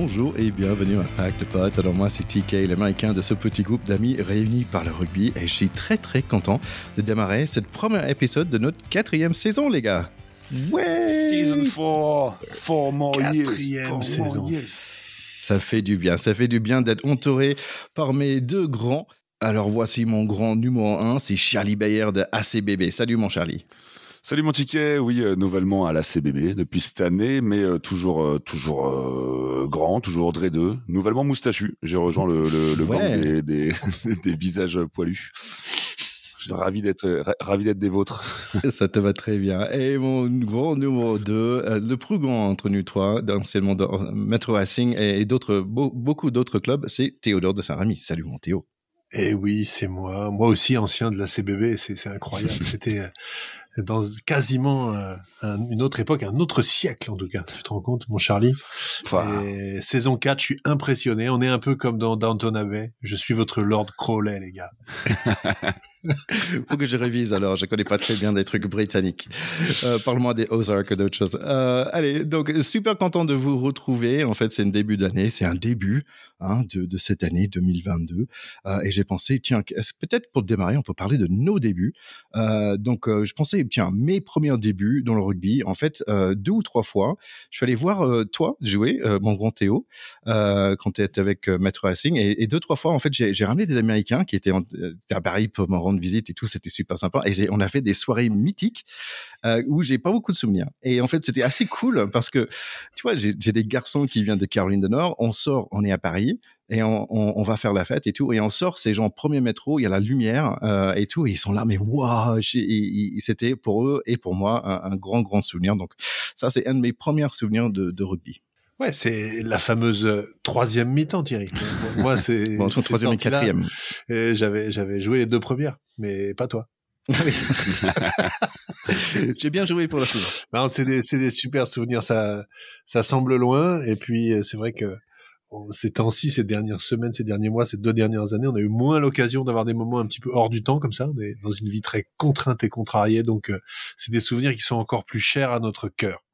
bonjour et bienvenue à Pack de Potes. Alors moi c'est TK, l'américain de ce petit groupe d'amis réunis par le rugby et je suis très très content de démarrer cette première épisode de notre 4e saison les gars. Ouais. Season 4, 4 more years. 4e saison. Ça fait du bien d'être entouré par mes deux grands. Alors voici mon grand numéro 1, c'est Charlie Bayer de ACBB. Salut mon Charlie. Salut mon ticket, oui, nouvellement à l'ACBB depuis cette année, mais toujours grand, toujours dreadeux, nouvellement moustachu. J'ai rejoint le gang des visages poilus. Je suis ravi d'être des vôtres. Ça te va très bien. Et mon grand numéro 2, le plus grand entre nous trois, anciennement de Metro Racing et beaucoup d'autres clubs, c'est Théodore de Saint-Rémy. Salut mon Théo. Et oui, c'est moi. Moi aussi, ancien de la CBB, c'est incroyable. C'était dans quasiment une autre époque, un autre siècle en tout cas. Tu te rends compte, mon Charlie? Et saison 4, je suis impressionné. On est un peu comme dans Downton Abbey. Je suis votre Lord Crowley, les gars. Faut que je révise alors, je connais pas très bien des trucs britanniques. Parle-moi des Ozarks que d'autres choses. Allez, donc super content de vous retrouver. En fait, c'est un début d'année, c'est un début de cette année 2022. Et j'ai pensé, tiens, peut-être pour démarrer, on peut parler de nos débuts. Donc, je pensais, tiens, mes premiers débuts dans le rugby, en fait, 2 ou 3 fois, je suis allé voir toi jouer, mon grand Théo, quand tu étais avec Metro Racing, et 2-3 fois, en fait, j'ai ramené des Américains qui étaient à Paris pour me rendre visite et tout, c'était super sympa. Et on a fait des soirées mythiques où j'ai pas beaucoup de souvenirs. Et en fait, c'était assez cool parce que, tu vois, j'ai des garçons qui viennent de Caroline du Nord, on sort, on est à Paris, et on va faire la fête et tout, et on sort, c'est genre premier métro, il y a la lumière et tout, et ils sont là, mais waouh, c'était pour eux et pour moi un grand souvenir. Donc ça, c'est un de mes premiers souvenirs de rugby. Ouais, c'est la fameuse 3e mi-temps, Thierry. Moi, c'est bon, son 3e et 4e. J'avais joué les 2 premières, mais pas toi. J'ai bien joué pour la suite. Non, c'est des super souvenirs. Ça semble loin, et puis c'est vrai que ces temps-ci, ces dernières semaines, ces derniers mois, ces 2 dernières années, on a eu moins l'occasion d'avoir des moments un petit peu hors du temps comme ça. On est dans une vie très contrainte et contrariée, donc c'est des souvenirs qui sont encore plus chers à notre cœur.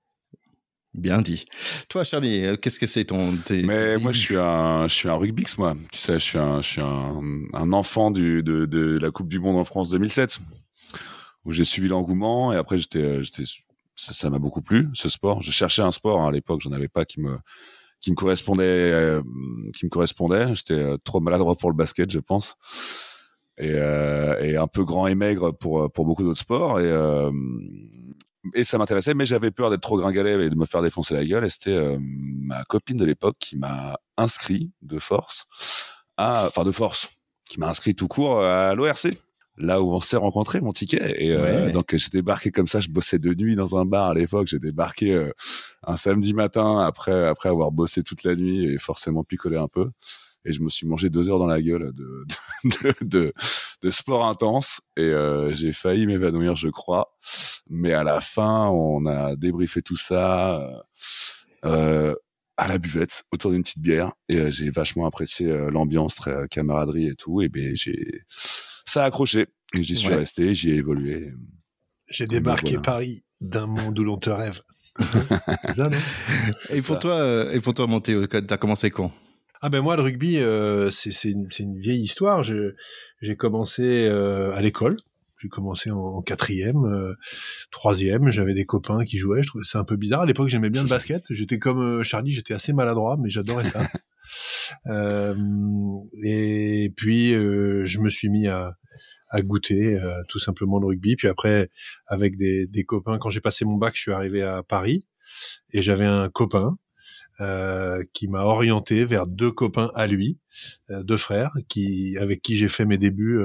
Bien dit. Toi, Charlie, qu'est-ce que c'est Mais moi, je suis un rugbyx, moi. Je suis un enfant de la Coupe du Monde en France 2007, où j'ai suivi l'engouement, et après ça m'a beaucoup plu, ce sport. Je cherchais un sport, à l'époque, j'en avais pas qui me correspondait. J'étais trop maladroit pour le basket, je pense, et un peu grand et maigre pour beaucoup d'autres sports, et ça m'intéressait, mais j'avais peur d'être trop gringalet et de me faire défoncer la gueule. Et c'était ma copine de l'époque qui m'a inscrit qui m'a inscrit tout court à l'ORC, là où on s'est rencontrés, mon ticket. Et donc j'ai débarqué comme ça, je bossais de nuit dans un bar à l'époque. J'ai débarqué un samedi matin après avoir bossé toute la nuit et forcément picolé un peu. Et je me suis mangé 2 heures dans la gueule de sport intense, et j'ai failli m'évanouir, je crois. Mais à la fin, on a débriefé tout ça à la buvette, autour d'une petite bière, et j'ai vachement apprécié l'ambiance, très camaraderie et tout. Et ben ça a accroché, et j'y suis resté, j'y ai évolué. J'ai débarqué Paris d'un monde où l'on te rêve. C'est ça, non? Et pour toi, mon Théo, t'as commencé quand? Ah ben moi, le rugby, c'est une vieille histoire. J'ai commencé à l'école. J'ai commencé en 4e, 3e. J'avais des copains qui jouaient. Je trouvais ça un peu bizarre. À l'époque, j'aimais bien le basket. J'étais comme Charlie, j'étais assez maladroit, mais j'adorais ça. Et puis, je me suis mis à goûter tout simplement le rugby. Puis après, avec des copains, quand j'ai passé mon bac, je suis arrivé à Paris, et j'avais un copain qui m'a orienté vers 2 copains à lui, 2 frères, avec qui j'ai fait mes débuts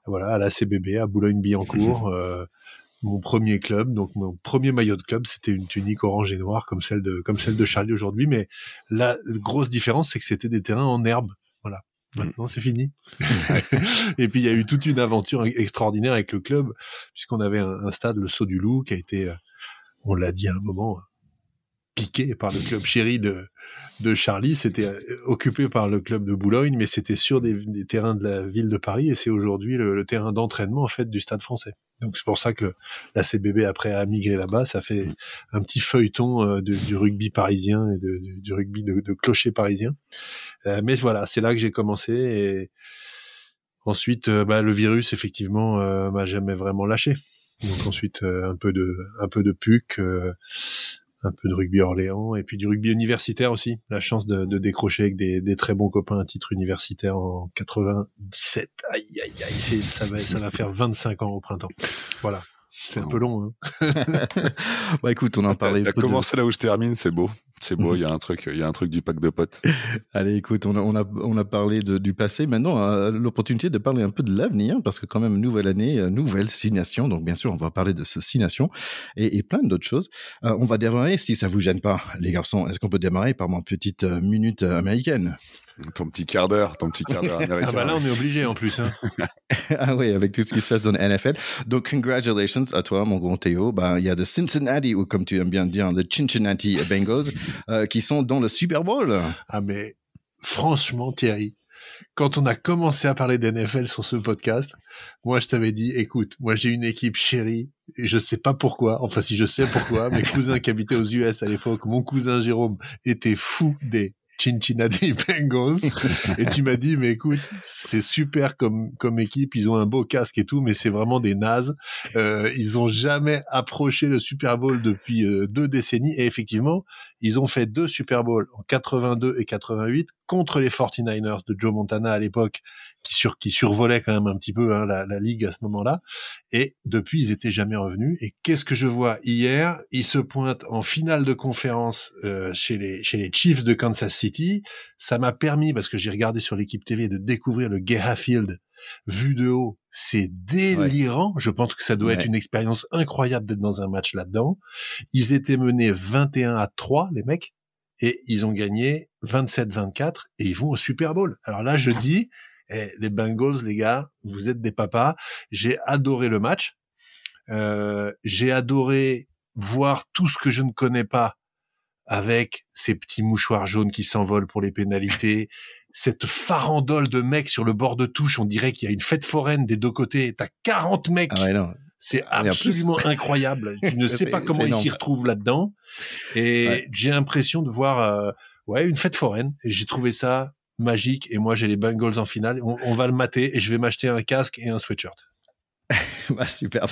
à la CBB, à Boulogne-Billancourt. Mon premier club, donc mon premier maillot de club, c'était une tunique orange et noire comme celle de Charlie aujourd'hui, mais la grosse différence, c'est que c'était des terrains en herbe. Voilà. Maintenant, c'est fini. Et puis, il y a eu toute une aventure extraordinaire avec le club, puisqu'on avait un stade, le Saut du Loup, qui a été, on l'a dit à un moment, piqué par le club chéri de Charlie. C'était occupé par le club de Boulogne, mais c'était sur des terrains de la ville de Paris, et c'est aujourd'hui le terrain d'entraînement en fait du Stade Français. Donc c'est pour ça que la CBB après a migré là-bas. Ça fait un petit feuilleton du rugby parisien et du rugby de clocher parisien. Mais voilà, c'est là que j'ai commencé, et ensuite le virus effectivement m'a jamais vraiment lâché. Donc ensuite un peu de PUC, un peu de rugby Orléans, et puis du rugby universitaire aussi. La chance de décrocher avec des très bons copains un titre universitaire en 97. Aïe, ça va faire 25 ans au printemps. Voilà. C'est un peu long, hein. Bah écoute, on en parlait. T'as commencé là où je termine, c'est beau. C'est beau, il y a un truc du pack de potes. Allez, écoute, on a parlé du passé. Maintenant, l'opportunité de parler un peu de l'avenir, parce que quand même, nouvelle année, nouvelle 6 nations. Donc, bien sûr, on va parler de ces 6 nations et plein d'autres choses. On va démarrer, si ça vous gêne pas, les garçons. Est-ce qu'on peut démarrer par ma petite minute américaine? Ton petit quart d'heure américain. Ah bah là, on est obligé en plus, hein. Ah oui, avec tout ce qui se passe dans la NFL. Donc, congratulations à toi, mon grand Théo. Ben, il y a de Cincinnati, ou comme tu aimes bien dire, de Cincinnati Bengals, qui sont dans le Super Bowl. Ah mais franchement, Thierry, quand on a commencé à parler d'NFL sur ce podcast, moi je t'avais dit, écoute, moi j'ai une équipe chérie, et je sais pas pourquoi, enfin si je sais pourquoi, mes cousins qui habitaient aux US à l'époque, mon cousin Jérôme était fou des Cincinnati Bengals, et tu m'as dit, mais écoute, c'est super comme équipe, ils ont un beau casque et tout, mais c'est vraiment des nazes. Ils ont jamais approché le Super Bowl depuis 2 décennies, et effectivement, ils ont fait 2 Super Bowls en 82 et 88 contre les 49ers de Joe Montana à l'époque, qui survolaient quand même un petit peu la ligue à ce moment-là, et depuis ils étaient jamais revenus. Et qu'est-ce que je vois hier? Ils se pointent en finale de conférence chez les Chiefs de Kansas City. Ça m'a permis, parce que j'ai regardé sur l'équipe TV, de découvrir le Geha Field vu de haut. C'est délirant. Ouais. Je pense que ça doit être une expérience incroyable d'être dans un match là-dedans. Ils étaient menés 21-3, les mecs, et ils ont gagné 27-24, et ils vont au Super Bowl. Alors là, je dis, les Bengals, les gars, vous êtes des papas. J'ai adoré le match. J'ai adoré voir tout ce que je ne connais pas, avec ces petits mouchoirs jaunes qui s'envolent pour les pénalités, cette farandole de mecs sur le bord de touche. On dirait qu'il y a une fête foraine des 2 côtés. T'as 40 mecs. Ah ouais, non. C'est absolument incroyable. Tu ne sais pas comment ils s'y retrouvent là-dedans. Et j'ai l'impression de voir une fête foraine. Et j'ai trouvé ça magique. Et moi, j'ai les Bengals en finale. On va le mater, et je vais m'acheter un casque et un sweatshirt. Bah, superbe.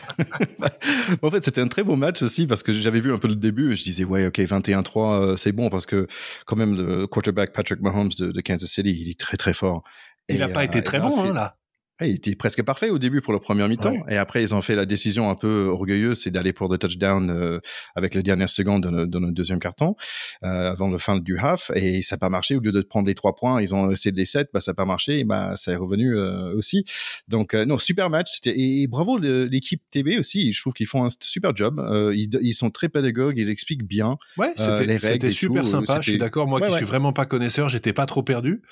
En fait, c'était un très beau match aussi, parce que j'avais vu un peu le début et je disais, ouais, ok, 21-3, c'est bon, parce que quand même, le quarterback Patrick Mahomes de Kansas City, il est très, très fort. Il n'a pas été très bon, là. Il était presque parfait au début pour le premier mi-temps. Ouais. Et après, ils ont fait la décision un peu orgueilleuse, c'est d'aller pour le touchdown avec les dernières secondes de notre deuxième quart-temps, avant la fin du half. Et ça n'a pas marché. Au lieu de prendre les 3 points, ils ont essayé de les 7. Bah, ça n'a pas marché. Et bah, ça est revenu aussi. Donc, non, super match. Et bravo l'équipe TV aussi. Je trouve qu'ils font un super job. Ils sont très pédagogues. Ils expliquent bien les règles. C'était super sympa. Je suis d'accord. Moi qui suis vraiment pas connaisseur, j'étais pas trop perdu.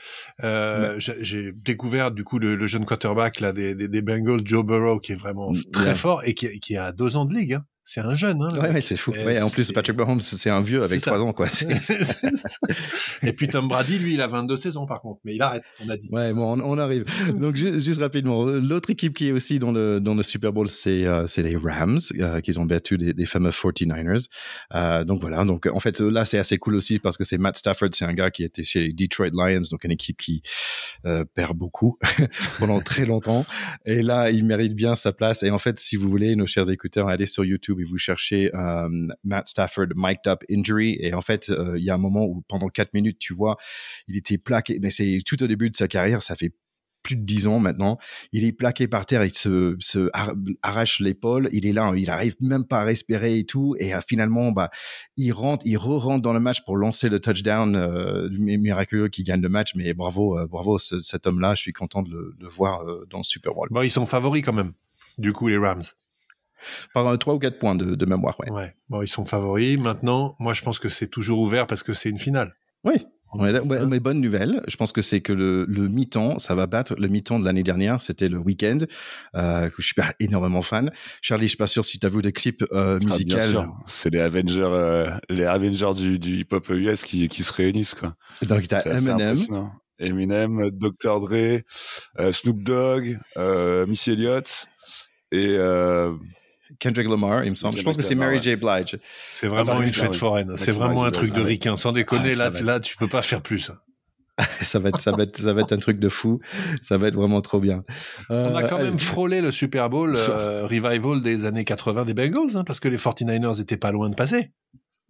J'ai découvert du coup le jeune quarterback là des Bengals, Joe Burrow, qui est vraiment très fort, et qui a 2 ans de ligue, hein. C'est un jeune, hein. Ouais, c'est fou. En plus, Patrick Mahomes, c'est un vieux avec 3 ans, quoi. Et puis Tom Brady, lui, il a 22 saisons, par contre, mais il arrête, on a dit. Ouais, bon, on arrive. Donc, juste rapidement, l'autre équipe qui est aussi dans le Super Bowl, c'est les Rams, qui ont battu des fameux 49ers. Donc voilà. Donc, en fait, là, c'est assez cool aussi, parce que c'est Matt Stafford, c'est un gars qui était chez les Detroit Lions, donc une équipe qui perd beaucoup pendant très longtemps. Et là, il mérite bien sa place. Et en fait, si vous voulez, nos chers écouteurs, allez sur YouTube et vous cherchez Matt Stafford mic'd up injury, et en fait il y a un moment où pendant 4 minutes tu vois il était plaqué, mais c'est tout au début de sa carrière, ça fait plus de 10 ans maintenant, il est plaqué par terre, il se arrache l'épaule, il est là, il arrive même pas à respirer et tout, et finalement il re-rentre dans le match pour lancer le touchdown miraculeux qui gagne le match. Mais bravo cet homme-là, je suis content de le voir dans le Super Bowl. Bon, ils sont favoris quand même, du coup, les Rams. Par 3 ou 4 points de mémoire, ouais. Bon, ils sont favoris. Maintenant, moi, je pense que c'est toujours ouvert, parce que c'est une finale. Oui. Mais bonne nouvelle, je pense que c'est que le mi-temps, ça va battre le mi-temps de l'année dernière, c'était le Weeknd, que je suis pas énormément fan. Charlie, je suis pas sûr si tu as vu des clips musicaux. Bien sûr, c'est les Avengers du hip-hop US qui se réunissent, quoi. Donc tu as Eminem, Dr. Dre, Snoop Dogg, Missy Elliott et Kendrick Lamar, il me semble. Je pense que c'est Mary J. Blige. C'est vraiment une fête foraine. C'est vraiment un truc de ricain. Sans déconner, là, tu peux pas faire plus. Ça va être un truc de fou. Ça va être vraiment trop bien. On a quand même frôlé le Super Bowl revival des années 80 des Bengals, parce que les 49ers étaient pas loin de passer.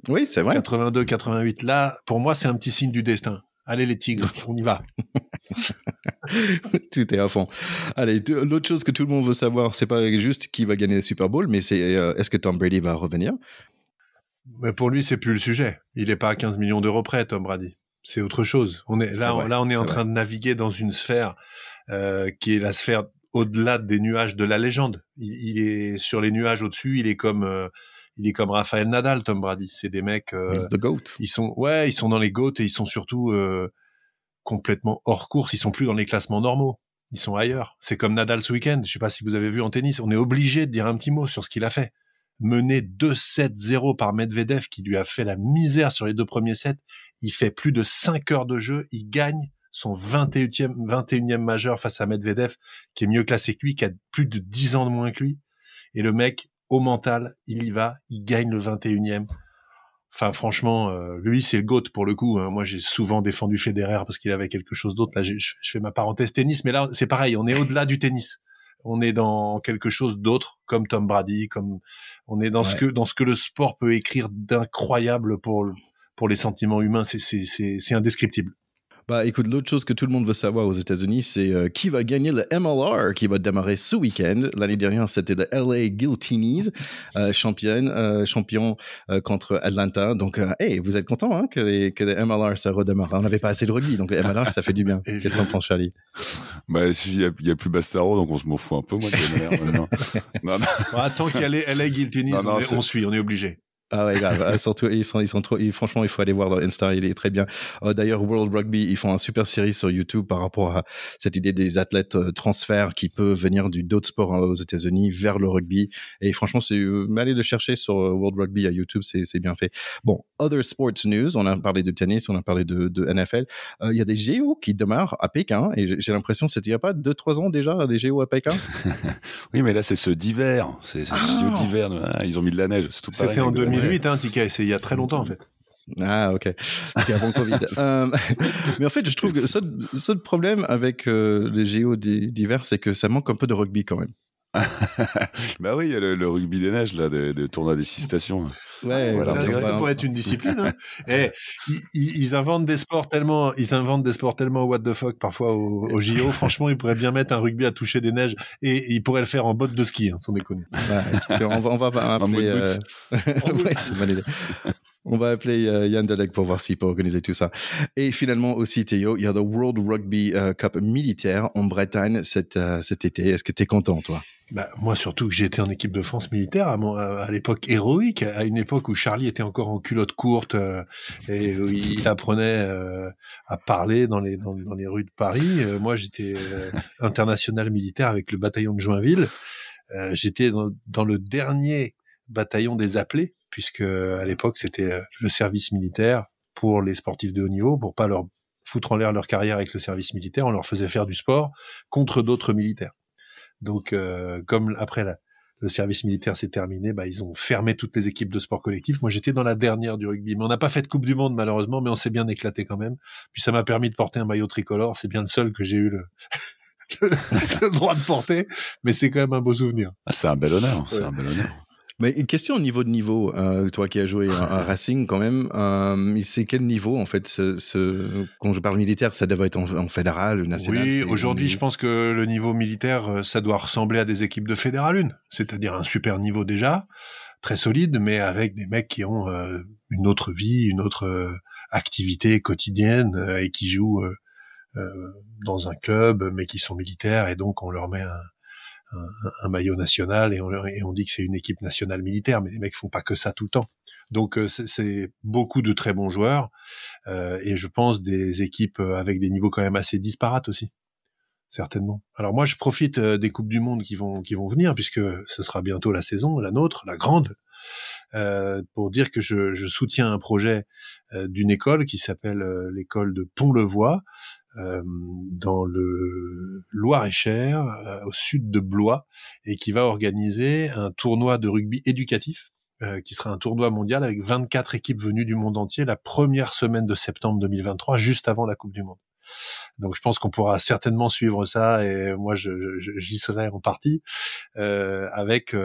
Oui, c'est vrai. 82, 88. Là, pour moi, c'est un petit signe du destin. Allez les Tigres, on y va. Tout est à fond. Allez, l'autre chose que tout le monde veut savoir, c'est pas juste qui va gagner le Super Bowl, mais c'est est-ce que Tom Brady va revenir? Mais pour lui, c'est plus le sujet. Il est pas à 15 millions d'euros près, Tom Brady. C'est autre chose. On est en train de naviguer dans une sphère qui est la sphère au-delà des nuages de la légende. Il est sur les nuages au-dessus. Il est comme Rafael Nadal, Tom Brady. C'est des mecs. The GOAT. Ils sont dans les GOAT et ils sont surtout complètement hors course. Ils sont plus dans les classements normaux. Ils sont ailleurs. C'est comme Nadal ce week-end. Je sais pas si vous avez vu en tennis. On est obligé de dire un petit mot sur ce qu'il a fait. Mené 2-7-0 par Medvedev, qui lui a fait la misère sur les 2 premiers sets. Il fait plus de 5 heures de jeu. Il gagne son 21e majeur face à Medvedev, qui est mieux classé que lui, qui a plus de 10 ans de moins que lui. Et le mec, au mental, il y va. Il gagne le 21e. Enfin, franchement, lui, c'est le GOAT pour le coup. Moi, j'ai souvent défendu Federer parce qu'il avait quelque chose d'autre. Là, je fais ma parenthèse tennis, mais là, c'est pareil. On est au-delà du tennis. On est dans quelque chose d'autre, comme Tom Brady, comme on est dans ce que le sport peut écrire d'incroyable pour les sentiments humains. C'est indescriptible. Bah, écoute, l'autre chose que tout le monde veut savoir aux États-Unis, c'est qui va gagner le MLR qui va démarrer ce week-end. L'année dernière, c'était le LA Guillotines, champion contre Atlanta. Donc, vous êtes content que le MLR ça redémarre. On n'avait pas assez de rugby, donc le MLR ça fait du bien. Qu'est-ce que t'en penses, Charlie? Bah, il y a plus Bastaro, donc on se m'en fout un peu, moi. Non. Tant qu'il y a les LA Guillotines, on est obligé. Ah ouais, grave. Surtout, ils sont trop, franchement, il faut aller voir dans Insta, il est très bien. D'ailleurs, World Rugby, ils font un super série sur YouTube par rapport à cette idée des athlètes transferts qui peuvent venir d'autres sports aux États-Unis vers le rugby. Et franchement, c'est, allez le chercher sur World Rugby à YouTube, c'est bien fait. Bon, other sports news, on a parlé de tennis, on a parlé de NFL. Il y a des JO qui démarrent à Pékin, et j'ai l'impression que c'était il y a pas 2-3 ans déjà, des JO à Pékin. Oui, mais là, c'est ceux d'hiver. C'est JO d'hiver. Ils ont mis de la neige. C'est tout pareil. C'était en 2008, Tika, c'est il y a très longtemps, en fait. Ah, ok. C'était avant Covid. Mais en fait, je trouve que le problème avec les JO d'hiver, c'est que ça manque un peu de rugby quand même. Bah oui, il y a le rugby des neiges, là, de tournoi des 6 stations. Ouais, voilà, ça pourrait être une discipline. Ils inventent des sports tellement what the fuck parfois au JO. Franchement, ils pourraient bien mettre un rugby à toucher des neiges et ils pourraient le faire en bottes de ski, sans déconner. Ouais, on va appeler. Ouais, c'est une bonne idée. On va appeler Yann Delec pour voir s'il peut organiser tout ça. Et finalement aussi, Théo, il y a le World Rugby Cup militaire en Bretagne cet été. Est-ce que tu es content, toi? Moi, surtout que j'étais en équipe de France militaire à l'époque héroïque, à une époque où Charlie était encore en culotte courte et où il apprenait à parler dans les rues de Paris. Moi, j'étais international militaire avec le bataillon de Joinville. J'étais dans le dernier bataillon des appelés, puisque à l'époque c'était le service militaire pour les sportifs de haut niveau, pour pas leur foutre en l'air leur carrière avec le service militaire, on leur faisait faire du sport contre d'autres militaires. Donc comme après le service militaire s'est terminé, ils ont fermé toutes les équipes de sport collectif. Moi j'étais dans la dernière du rugby, mais on n'a pas fait de Coupe du Monde malheureusement, mais on s'est bien éclaté quand même. Puis ça m'a permis de porter un maillot tricolore, c'est bien le seul que j'ai eu le droit de porter, mais c'est quand même un beau souvenir. C'est un bel honneur, c'est un bel honneur. Mais une question au niveau, toi qui as joué un Racing quand même, c'est quel niveau en fait quand je parle militaire, ça devrait être en fédéral ou national? Oui, aujourd'hui je pense que le niveau militaire, ça doit ressembler à des équipes de Fédéral 1, c'est-à-dire un super niveau déjà, très solide, mais avec des mecs qui ont une autre vie, une autre activité quotidienne et qui jouent dans un club, mais qui sont militaires et donc on leur met un maillot national et on dit que c'est une équipe nationale militaire, mais les mecs font pas que ça tout le temps. Donc c'est beaucoup de très bons joueurs et je pense des équipes avec des niveaux quand même assez disparates aussi, certainement. Alors moi je profite des coupes du monde qui vont venir, puisque ce sera bientôt la saison, la nôtre, la grande, pour dire que je soutiens un projet d'une école qui s'appelle l'école de Pont-le-Voix, dans le Loir-et-Cher, au sud de Blois, et qui va organiser un tournoi de rugby éducatif, qui sera un tournoi mondial avec 24 équipes venues du monde entier la première semaine de septembre 2023, juste avant la Coupe du Monde. Donc je pense qu'on pourra certainement suivre ça, et moi j'y serai en partie, avec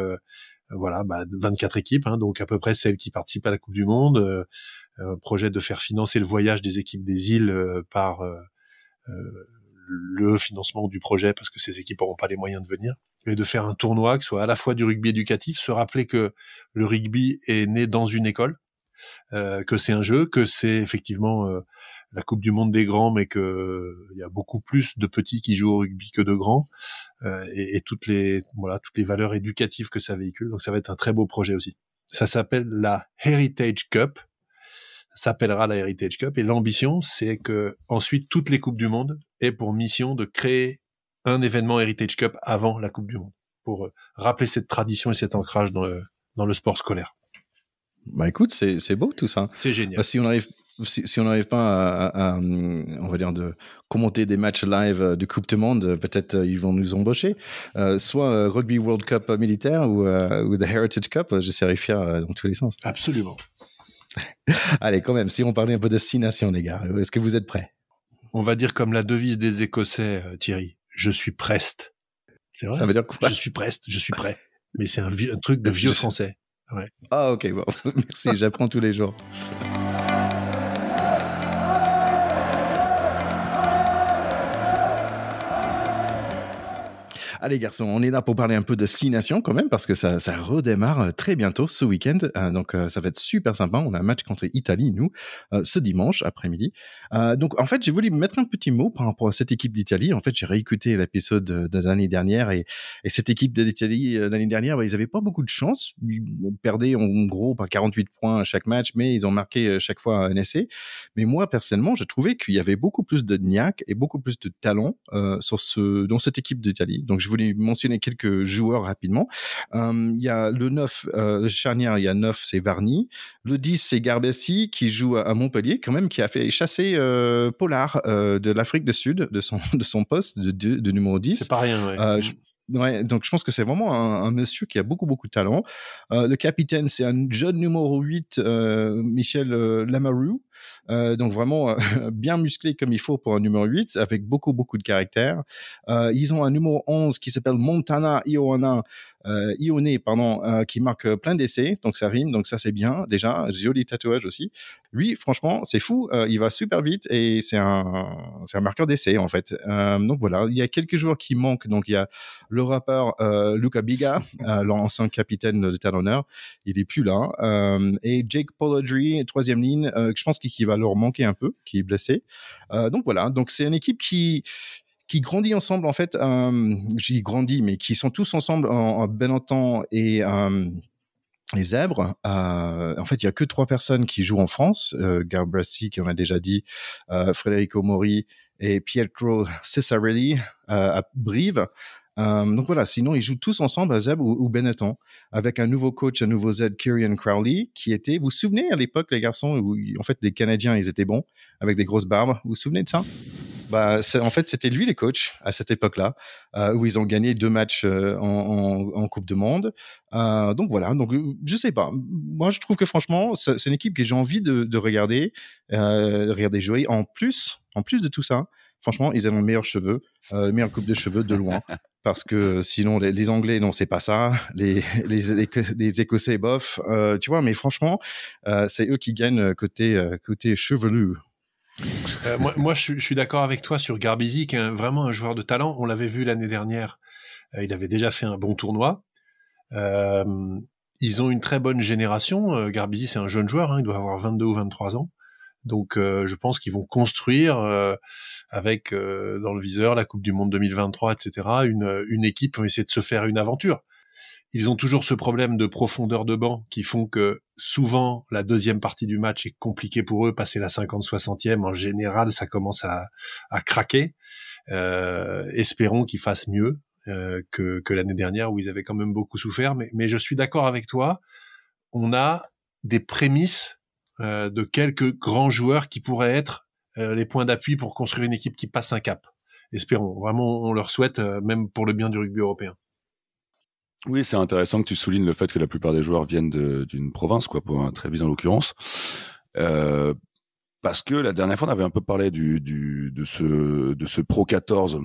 24 équipes, hein, donc à peu près celles qui participent à la Coupe du Monde. Projet de faire financer le voyage des équipes des îles par le financement du projet, parce que ces équipes n'auront pas les moyens de venir, et de faire un tournoi qui soit à la fois du rugby éducatif, se rappeler que le rugby est né dans une école, que c'est un jeu, que c'est effectivement la Coupe du Monde des grands, mais que il y a beaucoup plus de petits qui jouent au rugby que de grands, et toutes les valeurs éducatives que ça véhicule. Donc ça va être un très beau projet aussi. Ça s'appelle la Heritage Cup. Ça s'appellera la Heritage Cup, et l'ambition, c'est que ensuite toutes les coupes du monde aient pour mission de créer un événement Heritage Cup avant la Coupe du Monde, pour rappeler cette tradition et cet ancrage dans le sport scolaire. Bah écoute, c'est beau tout ça. C'est génial. Bah, si on n'arrive pas à, on va dire, de commenter des matchs live de Coupe du Monde, peut-être ils vont nous embaucher. Soit Rugby World Cup militaire ou The Heritage Cup, je serais fier dans tous les sens. Absolument. Allez, quand même, si on parlait un peu de 6 nations, les gars, est-ce que vous êtes prêts? On va dire comme la devise des Écossais, Thierry, je suis prest. C'est vrai. Ça veut dire quoi? Je suis prest, je suis prêt. Mais c'est un truc de vieux français. Ouais. Ah ok, bon, merci, j'apprends tous les jours. Allez garçons, on est là pour parler un peu de 6 nations quand même, parce que ça redémarre très bientôt ce week-end, donc ça va être super sympa. On a un match contre Italie, nous, ce dimanche après-midi. Donc en fait, j'ai voulu mettre un petit mot par rapport à cette équipe d'Italie. En fait, j'ai réécouté l'épisode de l'année dernière, et cette équipe d'Italie l'année dernière, ils n'avaient pas beaucoup de chance. Ils perdaient en gros par 48 points à chaque match, mais ils ont marqué chaque fois un essai. Mais moi, personnellement, je trouvais qu'il y avait beaucoup plus de niaque et beaucoup plus de talent dans cette équipe d'Italie. Donc je voulais mentionner quelques joueurs rapidement. Il y a le 9, le charnière, il y a 9, c'est Varny. Le 10, c'est Garbessi, qui joue à Montpellier, quand même, qui a fait chasser Pollard de l'Afrique du Sud, de son poste de numéro 10. C'est pas rien, ouais. Ouais, donc je pense que c'est vraiment un monsieur qui a beaucoup de talent. Le capitaine, c'est un jeune numéro 8, Michel Lamarue. Donc vraiment bien musclé comme il faut pour un numéro 8, avec beaucoup de caractère. Ils ont un numéro 11 qui s'appelle Montana Ione, qui marque plein d'essais, donc ça rime, donc ça c'est bien déjà, joli tatouage aussi. Lui, franchement, c'est fou, il va super vite, et c'est un marqueur d'essais en fait. Donc voilà, il y a quelques joueurs qui manquent. Donc il y a le rappeur Luca Biga, l'ancien capitaine de talonneur, il est plus là, et Jake Polidri, troisième ligne, je pense qu'il va leur manquer un peu, qui est blessé. Donc voilà, donc c'est une équipe qui grandit ensemble en fait. Je dis grandit, mais qui sont tous ensemble en Benetton et les Zèbres. En fait, il y a que 3 personnes qui jouent en France. Garbessi, qui on a déjà dit, Federico Mori et Pietro Cesarelli à Brive. Donc voilà, sinon ils jouent tous ensemble à Zeb ou Benetton, avec un nouveau coach, un nouveau Z, Kieran Crowley, qui était, vous vous souvenez à l'époque les garçons, où en fait les Canadiens ils étaient bons, avec des grosses barbes, vous vous souvenez de ça? Bah, en fait c'était lui les coachs à cette époque-là, où ils ont gagné 2 matchs en Coupe du Monde. Donc voilà, donc je sais pas, moi je trouve que franchement c'est une équipe que j'ai envie de regarder jouer. En plus de tout ça, franchement ils ont les meilleurs cheveux, meilleure coupe de cheveux de loin. Parce que sinon les Anglais, non, c'est pas ça, les Écossais, bof, tu vois, mais franchement c'est eux qui gagnent côté chevelu. Moi je suis d'accord avec toi sur Garbisi, qui est vraiment un joueur de talent. On l'avait vu l'année dernière, il avait déjà fait un bon tournoi. Ils ont une très bonne génération. Garbisi, c'est un jeune joueur, hein, il doit avoir 22 ou 23 ans. Donc je pense qu'ils vont construire avec dans le viseur la Coupe du Monde 2023, etc. Une équipe qui va essayer de se faire une aventure. Ils ont toujours ce problème de profondeur de banc qui font que souvent la deuxième partie du match est compliquée pour eux. Passer la 50-60e, en général, ça commence à craquer. Espérons qu'ils fassent mieux que l'année dernière où ils avaient quand même beaucoup souffert. Mais je suis d'accord avec toi. On a des prémices de quelques grands joueurs qui pourraient être les points d'appui pour construire une équipe qui passe un cap. Espérons. Vraiment, on leur souhaite, même pour le bien du rugby européen. Oui, c'est intéressant que tu soulignes le fait que la plupart des joueurs viennent d'une province, quoi, pour un Trévise en l'occurrence. Parce que la dernière fois, on avait un peu parlé de ce Pro 14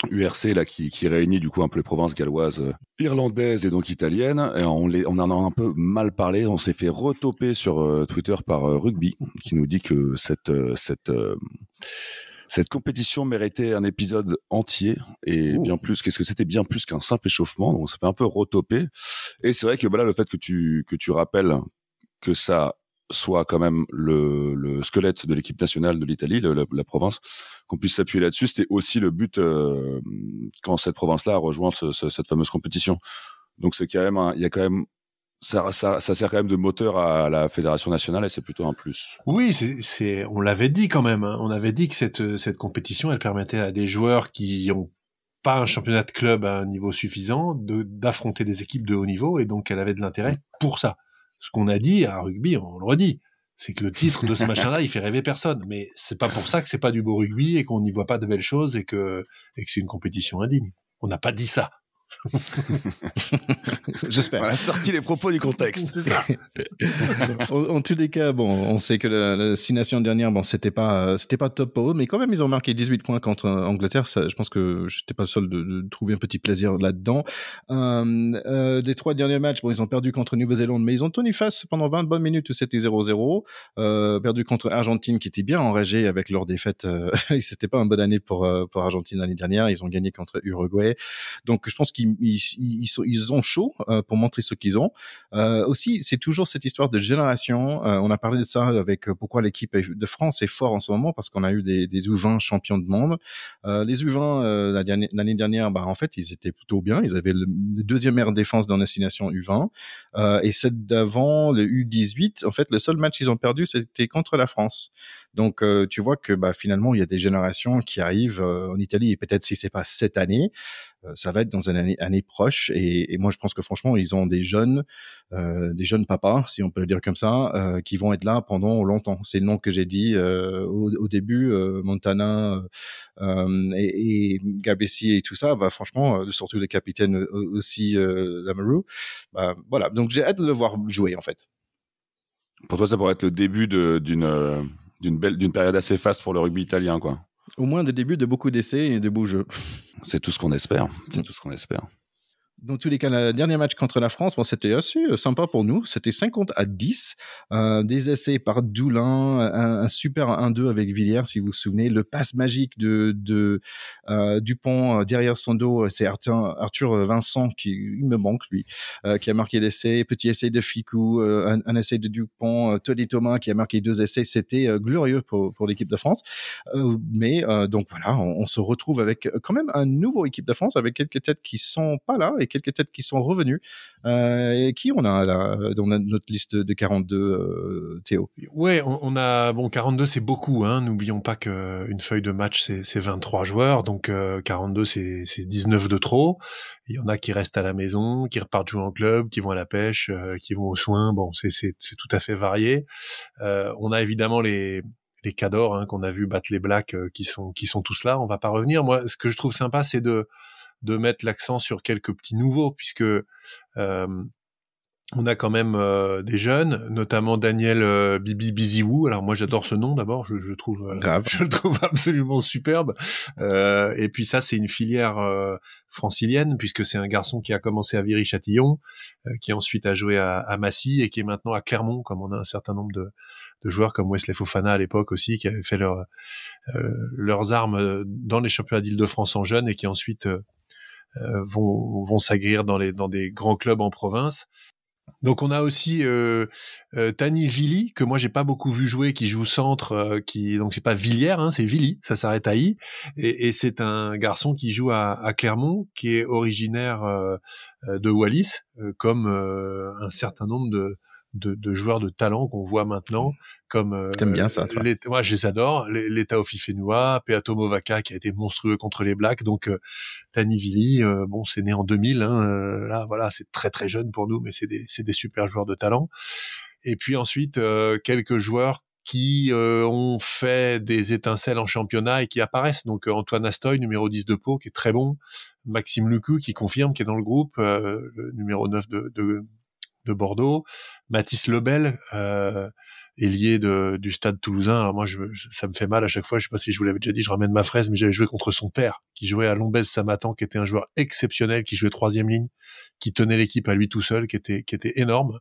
URC là qui réunit du coup un peu les provinces galloises, irlandaises et donc italiennes. Et on en a un peu mal parlé. On s'est fait retoper sur Twitter par Rugby qui nous dit que cette compétition méritait un épisode entier et bien plus. Qu'est-ce que c'était bien plus qu'un simple échauffement. Donc ça fait un peu retoper. Et c'est vrai que là le fait que tu rappelles que ça soit quand même le squelette de l'équipe nationale de l'Italie, la province, qu'on puisse s'appuyer là-dessus, c'était aussi le but quand cette province-là a rejoint cette fameuse compétition. Donc c'est quand même il y a quand même ça sert quand même de moteur à la fédération nationale et c'est plutôt un plus. Oui, on l'avait dit quand même. Hein. On avait dit que cette compétition, elle permettait à des joueurs qui ont pas un championnat de club à un niveau suffisant d'affronter des équipes de haut niveau et donc elle avait de l'intérêt pour ça. Ce qu'on a dit à rugby, on le redit, c'est que le titre de ce machin-là, il fait rêver personne. Mais c'est pas pour ça que c'est pas du beau rugby et qu'on n'y voit pas de belles choses et que c'est une compétition indigne. On n'a pas dit ça. J'espère. On a sorti les propos du contexte. C'est ça. En tous les cas, bon, on sait que la 6 Nations dernière, bon, c'était pas top pour eux, mais quand même, ils ont marqué 18 points contre Angleterre. Ça, je pense que j'étais pas le seul de trouver un petit plaisir là-dedans. Des 3 derniers matchs, bon, ils ont perdu contre Nouvelle-Zélande, mais ils ont tenu face pendant 20 bonnes minutes où c'était 0-0. Perdu contre Argentine, qui était bien enragée avec leur défaite. C'était pas une bonne année pour Argentine l'année dernière. Ils ont gagné contre Uruguay. Donc, je pense qu'ils ont chaud pour montrer ce qu'ils ont. Aussi, c'est toujours cette histoire de génération. On a parlé de ça avec pourquoi l'équipe de France est fort en ce moment, parce qu'on a eu des U20 champions de monde. Les U20 l'année dernière, en fait, ils étaient plutôt bien. Ils avaient le deuxième meilleure défense dans la 6 Nations U20. Et celle d'avant, le U18, en fait, le seul match qu'ils ont perdu, c'était contre la France. Donc, tu vois que finalement, il y a des générations qui arrivent en Italie, et peut-être si c'est pas cette année, ça va être dans une année proche. Et moi, je pense que franchement, ils ont des jeunes papas, si on peut le dire comme ça, qui vont être là pendant longtemps. C'est le nom que j'ai dit au début, Montana et Gabessi et tout ça. Franchement, surtout le capitaine aussi, Lamoureux. Voilà. Donc, j'ai hâte de le voir jouer, en fait. Pour toi, ça pourrait être le début d'une période assez faste pour le rugby italien, quoi. Au moins des débuts de beaucoup d'essais et de beaux jeux. C'est tout ce qu'on espère. C'est tout ce qu'on espère. Dans tous les cas, le dernier match contre la France, c'était assez sympa pour nous. C'était 50-10. Des essais par Doulin, un super 1-2 avec Villiers, si vous vous souvenez. Le passe magique de Dupont derrière son dos, c'est Arthur Vincent, il me manque, lui, qui a marqué l'essai. Petit essai de Ficou, un essai de Dupont, Tony Thomas qui a marqué 2 essais. C'était glorieux pour l'équipe de France. Donc voilà, on se retrouve avec quand même un nouveau équipe de France, avec quelques têtes qui sont pas là et quelques têtes qui sont revenues. Et qui on a là dans notre liste de 42, Théo? Ouais, on a 42, c'est beaucoup, hein. N'oublions pas que une feuille de match c'est 23 joueurs, donc 42 c'est 19 de trop. Il y en a qui restent à la maison, qui repartent jouer en club, qui vont à la pêche, qui vont aux soins. Bon, c'est tout à fait varié. On a évidemment les cadors, hein, qu'on a vu battre les Blacks, qui sont tous là. On va pas revenir. Moi, ce que je trouve sympa, c'est de mettre l'accent sur quelques petits nouveaux, puisque on a quand même des jeunes, notamment Daniel Bibi Biziou. Alors moi j'adore ce nom d'abord, je le trouve absolument superbe. Et puis ça c'est une filière francilienne, puisque c'est un garçon qui a commencé à Viry-Châtillon, qui ensuite a joué à Massy et qui est maintenant à Clermont, comme on a un certain nombre de joueurs comme Wesley Fofana à l'époque aussi, qui avaient fait leurs armes dans les championnats d'Île-de-France en jeunes et qui ensuite vont s'aguerrir dans des grands clubs en province. Donc on a aussi Tani Vili, que moi j'ai pas beaucoup vu jouer, qui joue centre, donc c'est pas Villiers, c'est Vili, ça s'arrête à I, et c'est un garçon qui joue à Clermont, qui est originaire de Wallis, comme un certain nombre de joueurs de talent qu'on voit maintenant, comme T'aimes bien ça, toi? moi je les adore, les Taofi Fenua, Peato Movaka qui a été monstrueux contre les Blacks, donc Tani Vili, bon c'est né en 2000, là voilà c'est très très jeune pour nous, mais c'est des super joueurs de talent. Et puis ensuite quelques joueurs qui ont fait des étincelles en championnat et qui apparaissent. Donc Antoine Astoy, numéro 10 de Pau, qui est très bon, Maxime Lucu qui confirme, qui est dans le groupe, le numéro 9 de Bordeaux, Mathis Lebel, ailier du Stade Toulousain. Alors moi, ça me fait mal à chaque fois. Je sais pas si je vous l'avais déjà dit, je ramène ma fraise, mais j'avais joué contre son père, qui jouait à Lombez-Samatan, qui était un joueur exceptionnel, qui jouait 3e ligne, qui tenait l'équipe à lui tout seul, qui était énorme.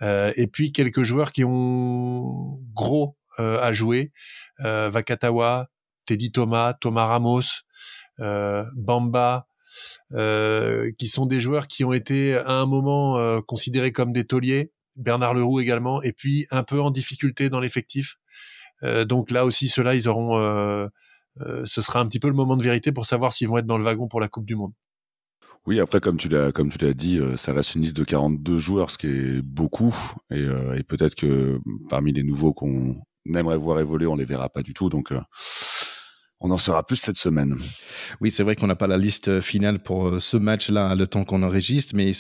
Et puis quelques joueurs qui ont gros à jouer, Vakatawa, Teddy Thomas Ramos, Bamba, qui sont des joueurs qui ont été à un moment considérés comme des tauliers, Bernard Leroux également, et puis un peu en difficulté dans l'effectif. Donc là aussi, ceux-là, ils auront, ce sera un petit peu le moment de vérité pour savoir s'ils vont être dans le wagon pour la Coupe du Monde. Oui, après, comme tu l'as dit, ça reste une liste de 42 joueurs, ce qui est beaucoup, et peut-être que parmi les nouveaux qu'on aimerait voir évoluer, on les verra pas du tout, donc on en saura plus cette semaine. Oui, c'est vrai qu'on n'a pas la liste finale pour ce match-là, le temps qu'on enregistre, mais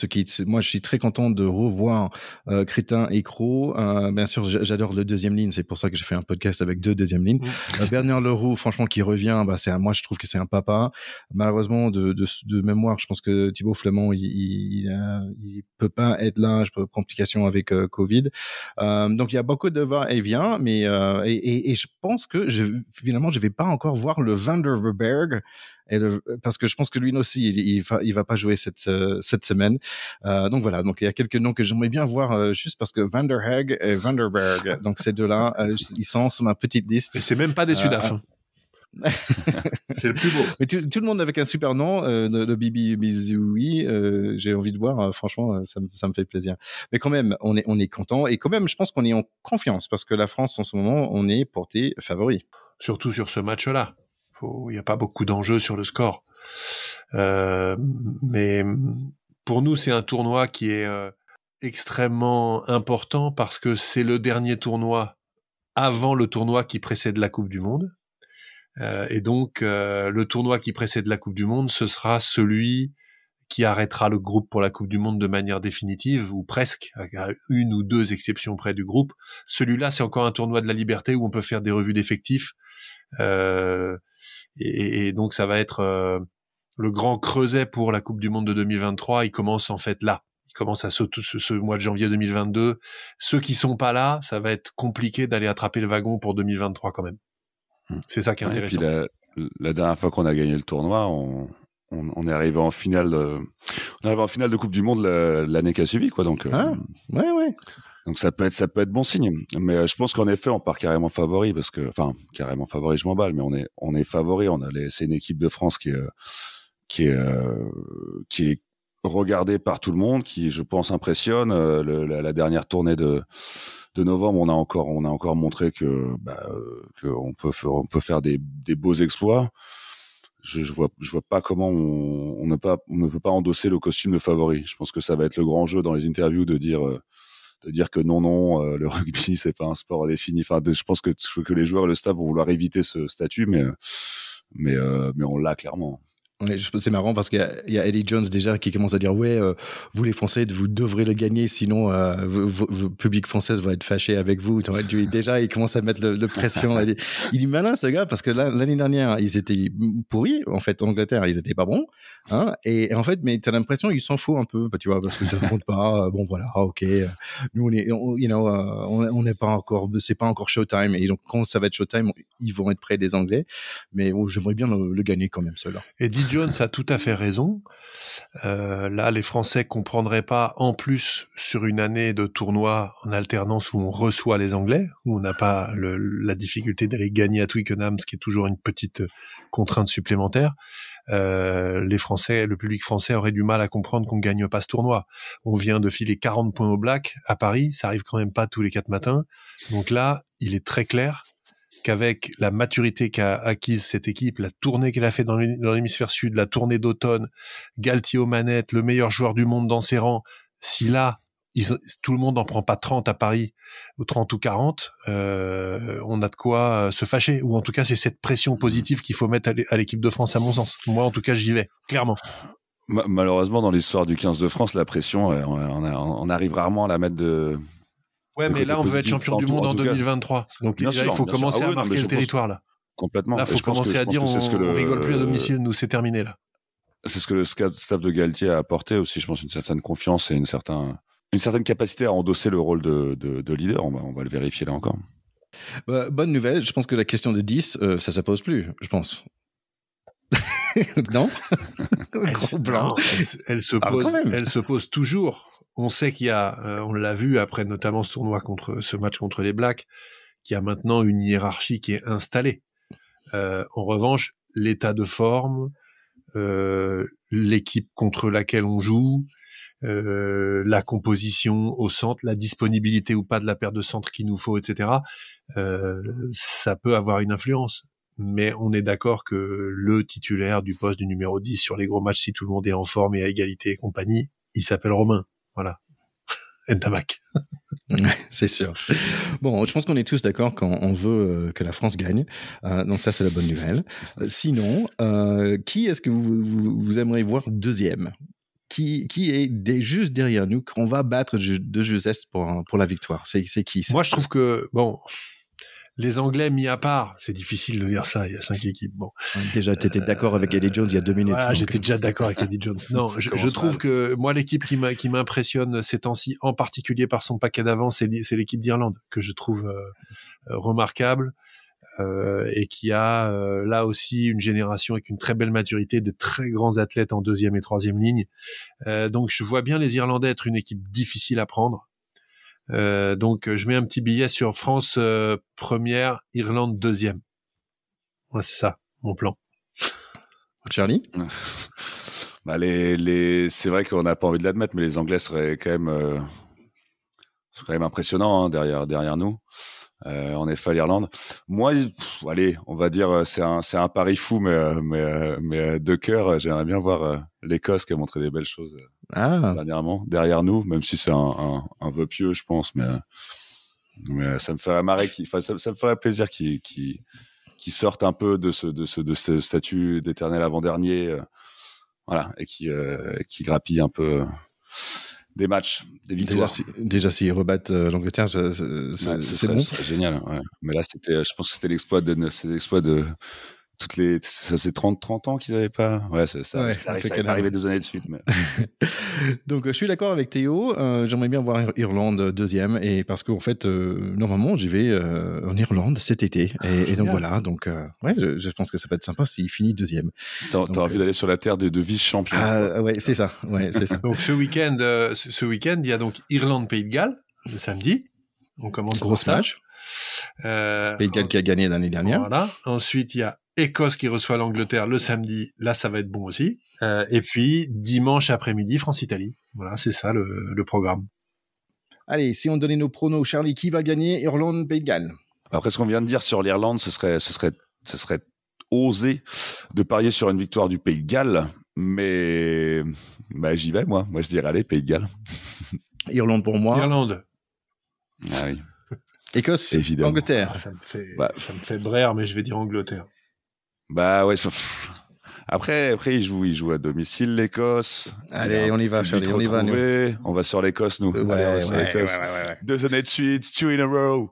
moi, je suis très content de revoir Crétin et Cros. Bien sûr, j'adore le deuxième ligne, c'est pour ça que j'ai fait un podcast avec 2 deuxième lignes. Bernard Leroux, franchement, qui revient, moi, je trouve que c'est un papa. Malheureusement, de mémoire, je pense que Thibaut Flament, il peut pas être là, complications avec Covid. Donc, il y a beaucoup de va-et-vient, mais et je pense que finalement, je vais pas encore voir le Van der Berg, parce que je pense que lui aussi il va pas jouer cette semaine. Donc voilà, donc il y a quelques noms que j'aimerais bien voir, juste parce que Van der Haag et Van der Berg, donc ces deux-là, ils sont sur ma petite liste. Et c'est même pas des Sudaf. C'est le plus beau. Mais tout le monde avec un super nom, le Bibi Bizoui, j'ai envie de voir, franchement, ça me fait plaisir. Mais quand même, on est content, et quand même, je pense qu'on est en confiance, parce que la France, en ce moment, on est porté favori. Surtout sur ce match-là. Il n'y a pas beaucoup d'enjeux sur le score. Mais pour nous, c'est un tournoi qui est extrêmement important, parce que c'est le dernier tournoi avant le tournoi qui précède la Coupe du Monde. Et donc, le tournoi qui précède la Coupe du Monde, ce sera celui qui arrêtera le groupe pour la Coupe du Monde de manière définitive, ou presque, à 1 ou 2 exceptions près du groupe. Celui-là, c'est encore un tournoi de la liberté où on peut faire des revues d'effectifs. Et donc, ça va être le grand creuset pour la Coupe du Monde de 2023. Il commence en fait là. Il commence à ce mois de janvier 2022. Ceux qui sont pas là, ça va être compliqué d'aller attraper le wagon pour 2023 quand même. C'est ça qui est intéressant. Et puis la dernière fois qu'on a gagné le tournoi, on est arrivé en finale de Coupe du Monde l'année qui a suivi, quoi. Donc ouais. Donc ça peut être bon signe. Mais je pense qu'en effet, on part carrément favori, parce que, enfin, carrément favori, je m'emballe, mais on est favori. C'est une équipe de France qui est regardée par tout le monde, qui, je pense, impressionne. La dernière tournée de novembre, on a encore montré que on peut faire des beaux exploits. Je vois pas comment on ne peut pas endosser le costume de favori. Je pense que ça va être le grand jeu dans les interviews de dire que non, le rugby c'est pas un sport défini. Enfin, je pense que les joueurs et le staff vont vouloir éviter ce statut, mais on l'a clairement. Ouais, c'est marrant parce qu'il y a Eddie Jones déjà qui commence à dire vous les Français, vous devrez le gagner, sinon le public français va être fâché avec vous. Déjà il commence à mettre le pression. Il est malin, ce gars, parce que l'année dernière ils étaient pourris, en fait. En Angleterre ils étaient pas bons, hein, et en fait, mais t'as l'impression il s'en fout un peu, tu vois, parce que ça ne compte pas. Bon voilà, ok, nous on n'est pas encore, c'est pas encore Showtime, et donc quand ça va être Showtime, ils vont être près des Anglais, mais j'aimerais bien le gagner quand même, ceux-là. Et Didier Jones a tout à fait raison. Là, les Français comprendraient pas, en plus, sur une année de tournoi en alternance où on reçoit les Anglais, où on n'a pas la difficulté d'aller gagner à Twickenham, ce qui est toujours une petite contrainte supplémentaire. Les Français, le public français aurait du mal à comprendre qu'on gagne pas ce tournoi. On vient de filer 40 points au Black à Paris, ça arrive quand même pas tous les 4 matins. Donc là, il est très clair qu'avec la maturité qu'a acquise cette équipe, la tournée qu'elle a fait dans l'hémisphère sud, la tournée d'automne, Galtier aux manettes, le meilleur joueur du monde dans ses rangs, si là, tout le monde n'en prend pas 30 à Paris, ou 30 ou 40, on a de quoi se fâcher. Ou en tout cas, c'est cette pression positive qu'il faut mettre à l'équipe de France, à mon sens. Moi, en tout cas, j'y vais, clairement. Malheureusement, dans l'histoire du 15 de France, la pression, on arrive rarement à la mettre de... Ouais, mais là, on veut être champion du monde en 2023. Donc, là, il faut commencer à marquer le territoire, là. Complètement. Là, il faut commencer à dire, on rigole plus à domicile, nous, c'est terminé, là. C'est ce que le staff de Galtier a apporté aussi, je pense, une certaine confiance et une certaine capacité à endosser le rôle de leader. On va le vérifier là encore. Bonne nouvelle, je pense que la question de 10, ça ne pose plus, je pense. Non. Elle se pose toujours. On sait qu'il y a, on l'a vu après notamment ce match contre les Blacks, qu'il y a maintenant une hiérarchie qui est installée. En revanche, l'état de forme, l'équipe contre laquelle on joue, la composition au centre, la disponibilité ou pas de la paire de centre qu'il nous faut, etc. Ça peut avoir une influence. Mais on est d'accord que le titulaire du poste du numéro 10 sur les gros matchs, si tout le monde est en forme et à égalité et compagnie, il s'appelle Romain. Voilà. Ntamak. C'est sûr. Bon, je pense qu'on est tous d'accord quand on veut que la France gagne. Donc ça, c'est la bonne nouvelle. Sinon, qui est-ce que vous aimeriez voir deuxième ? Qui est juste derrière nous, qu'on va battre de justesse pour la victoire ? C'est qui ? Moi, je trouve que, bon... Les Anglais mis à part, c'est difficile de dire ça, il y a 5 équipes. Bon. Déjà, tu étais d'accord avec Eddie Jones il y a 2 minutes. Voilà, j'étais déjà d'accord avec Eddie Jones. Non, je trouve que moi, l'équipe qui m'impressionne ces temps-ci, en particulier par son paquet d'avance, c'est l'équipe d'Irlande, que je trouve remarquable et qui a là aussi une génération avec une très belle maturité, de très grands athlètes en 2e et 3e ligne. Donc, je vois bien les Irlandais être une équipe difficile à prendre. Donc je mets un petit billet sur France première, Irlande deuxième. Ouais, c'est ça mon plan. Charlie? Bah c'est vrai qu'on n'a pas envie de l'admettre, mais les Anglais seraient quand même impressionnants hein, derrière nous. En effet, l'Irlande. Moi, allez, on va dire c'est un pari fou, mais de cœur, j'aimerais bien voir l'Écosse qui a montré des belles choses dernièrement derrière nous, même si c'est un vœu pieux, je pense, mais ça me ferait marrer, ça me ferait plaisir qu'ils sortent un peu de ce statut d'éternel avant-dernier, voilà, et qui grappillent un peu. Des matchs, des victoires. Déjà s'ils rebattent l'Angleterre, c'est bon. C'est génial. Ouais. Mais là, je pense que c'était l'exploit de toutes les. Ça faisait 30 ans qu'ils n'avaient pas. Ouais, ça arrive arrivé 2 années de suite. Mais... Donc, je suis d'accord avec Théo. J'aimerais bien voir Irlande deuxième, et parce qu'en fait, normalement, j'y vais en Irlande cet été, et donc voilà. Donc, ouais, je pense que ça peut être sympa s'il finit deuxième. T'as envie d'aller sur la terre de vice-champions. Ouais, c'est ça. Ouais, c'est ça. Donc, ce week-end, il y a donc Irlande-Pays de Galles le samedi. On commence gros match. Pays de Galles qui a gagné l'année dernière. Voilà. Ensuite, il y a Écosse qui reçoit l'Angleterre le samedi. Là, ça va être bon aussi. Et puis, dimanche après-midi, France-Italie. Voilà, c'est ça le programme. Allez, si on donnait nos pronos, Charlie, qui va gagner Irlande, Pays de Galles? Après ce qu'on vient de dire sur l'Irlande, ce serait osé de parier sur une victoire du Pays de Galles, mais j'y vais, moi. Moi, je dirais, allez, Pays de Galles. Irlande pour moi. Irlande. Ah oui. Écosse, évidemment. Angleterre. Ça me fait brère, mais je vais dire Angleterre. Bah ouais. Après, il joue à domicile, l'Écosse. Allez, on y va, Charlie, on y va. On va sur l'Écosse, nous. Ouais, allez, on va sur l'Écosse. Ouais. 2 années de suite, 2 in a row.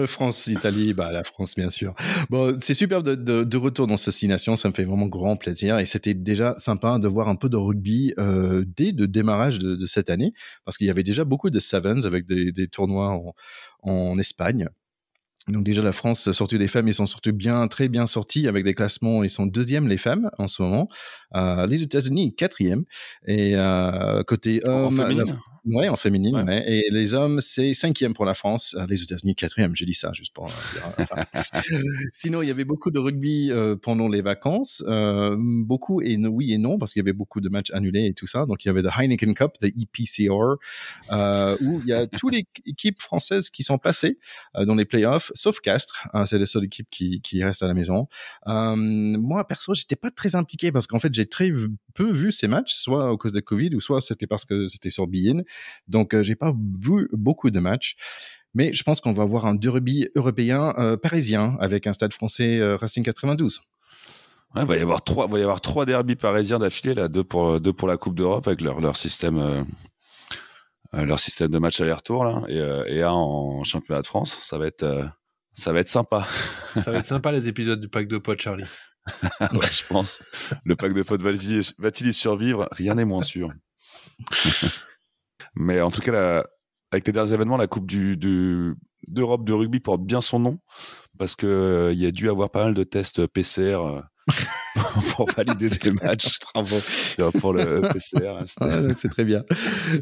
France-Italie, la France, bien sûr. Bon, c'est superbe de retour dans cette destination, ça me fait vraiment grand plaisir, et c'était déjà sympa de voir un peu de rugby dès le démarrage de cette année, parce qu'il y avait déjà beaucoup de Sevens avec des tournois en Espagne. Donc déjà, la France, sortie des femmes, ils sont surtout très bien sortis avec des classements. Ils sont 2e, les femmes, en ce moment. Les États-Unis, 4e. Et côté hommes... En féminine. Ouais, en féminine. Ouais. Et les hommes, c'est 5e pour la France. Les États-Unis, 4e. J'ai dit ça juste pour dire ça. Sinon, il y avait beaucoup de rugby pendant les vacances. Beaucoup, et oui et non, parce qu'il y avait beaucoup de matchs annulés et tout ça. Donc, il y avait le Heineken Cup, le EPCR, où il y a toutes les équipes françaises qui sont passées dans les playoffs, sauf Castres. C'est la seule équipe qui reste à la maison. Moi, perso, j'étais pas très impliqué parce qu'en fait, j'ai très peu vu ces matchs, soit à cause de Covid ou soit c'était parce que c'était sur beIN. Donc, j'ai pas vu beaucoup de matchs. Mais je pense qu'on va avoir un derby européen parisien avec un stade français Racing 92. Ouais, il va y avoir 3 derbys parisiens d'affilée, là, deux pour la Coupe d'Europe avec leur système de match aller-retour là, et un en championnat de France. Ça va être sympa. Ça va être sympa les épisodes du pack de potes, Charlie. Ouais, je pense. Le pack de potes va-t-il y survivre? Rien n'est moins sûr. Mais en tout cas, avec les derniers événements, la Coupe d'Europe de rugby porte bien son nom parce que il y a dû avoir pas mal de tests PCR pour valider des matchs. Bravo. Pour le PCR. C'est très bien.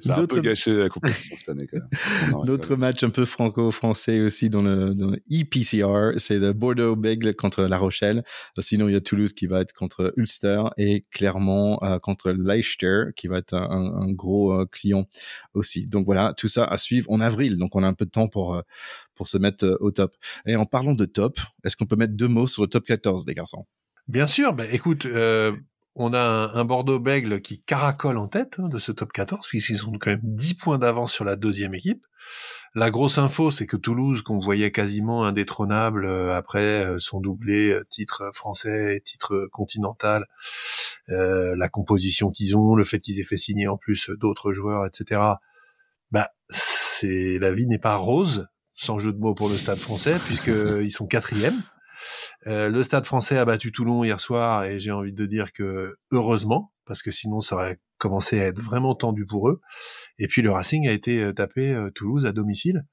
Ça a un peu gâché la compétition cette année, quand même. D'autres matchs un peu franco-français aussi dans le EPCR, c'est le Bordeaux-Bègles contre La Rochelle. Sinon, il y a Toulouse qui va être contre Ulster et Clermont contre Leicester qui va être un gros client aussi. Donc voilà, tout ça à suivre en avril. Donc on a un peu de temps pour se mettre au top. Et en parlant de top, est-ce qu'on peut mettre 2 mots sur le top 14, les garçons? Bien sûr, écoute, on a un Bordeaux-Bègles qui caracole en tête de ce top 14, puisqu'ils ont quand même 10 points d'avance sur la 2e équipe. La grosse info, c'est que Toulouse, qu'on voyait quasiment indétrônable après son doublé titre français et titre continental, la composition qu'ils ont, le fait qu'ils aient fait signer en plus d'autres joueurs, etc., la vie n'est pas rose, sans jeu de mots pour le Stade français, puisqu'ils sont 4e. Le Stade français a battu Toulon hier soir et j'ai envie de dire que heureusement, parce que sinon ça aurait commencé à être vraiment tendu pour eux. Et puis le Racing a été tapé Toulouse à domicile.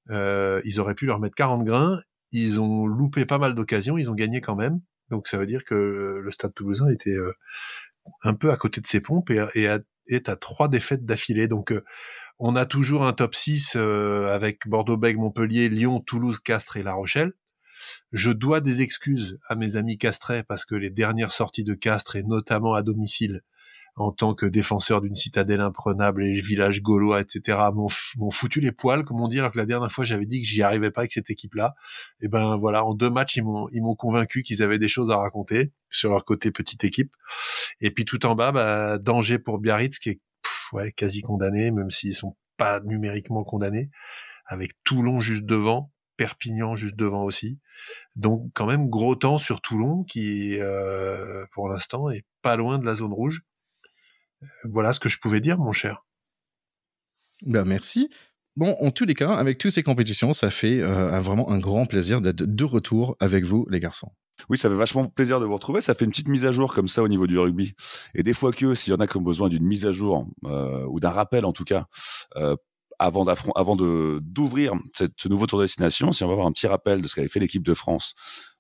Ils auraient pu leur mettre 40 grains. Ils ont loupé pas mal d'occasions. Ils ont gagné quand même. Donc ça veut dire que le Stade toulousain était un peu à côté de ses pompes et est à 3 défaites d'affilée. Donc on a toujours un top 6 avec Bordeaux-Bègles, Montpellier, Lyon, Toulouse, Castres et La Rochelle. Je dois des excuses à mes amis castrais parce que les dernières sorties de Castres, et notamment à domicile, en tant que défenseur d'une citadelle imprenable et village gaulois, etc., m'ont foutu les poils, comme on dit, alors que la dernière fois j'avais dit que j'y arrivais pas avec cette équipe-là. Et ben voilà, en 2 matchs, ils m'ont convaincu qu'ils avaient des choses à raconter sur leur côté petite équipe. Et puis tout en bas, danger pour Biarritz qui est quasi condamné, même s'ils sont pas numériquement condamnés, avec Toulon juste devant. Perpignan juste devant aussi. Donc quand même gros temps sur Toulon qui pour l'instant est pas loin de la zone rouge. Voilà ce que je pouvais dire, mon cher. Merci. Bon, en tous les cas, avec toutes ces compétitions, ça fait vraiment un grand plaisir d'être de retour avec vous, les garçons. Oui, ça fait vachement plaisir de vous retrouver. Ça fait une petite mise à jour comme ça au niveau du rugby. Et des fois s'il y en a qui ont besoin d'une mise à jour ou d'un rappel en tout cas, avant d'ouvrir ce nouveau tour de destination, si on va avoir un petit rappel de ce qu'avait fait l'équipe de France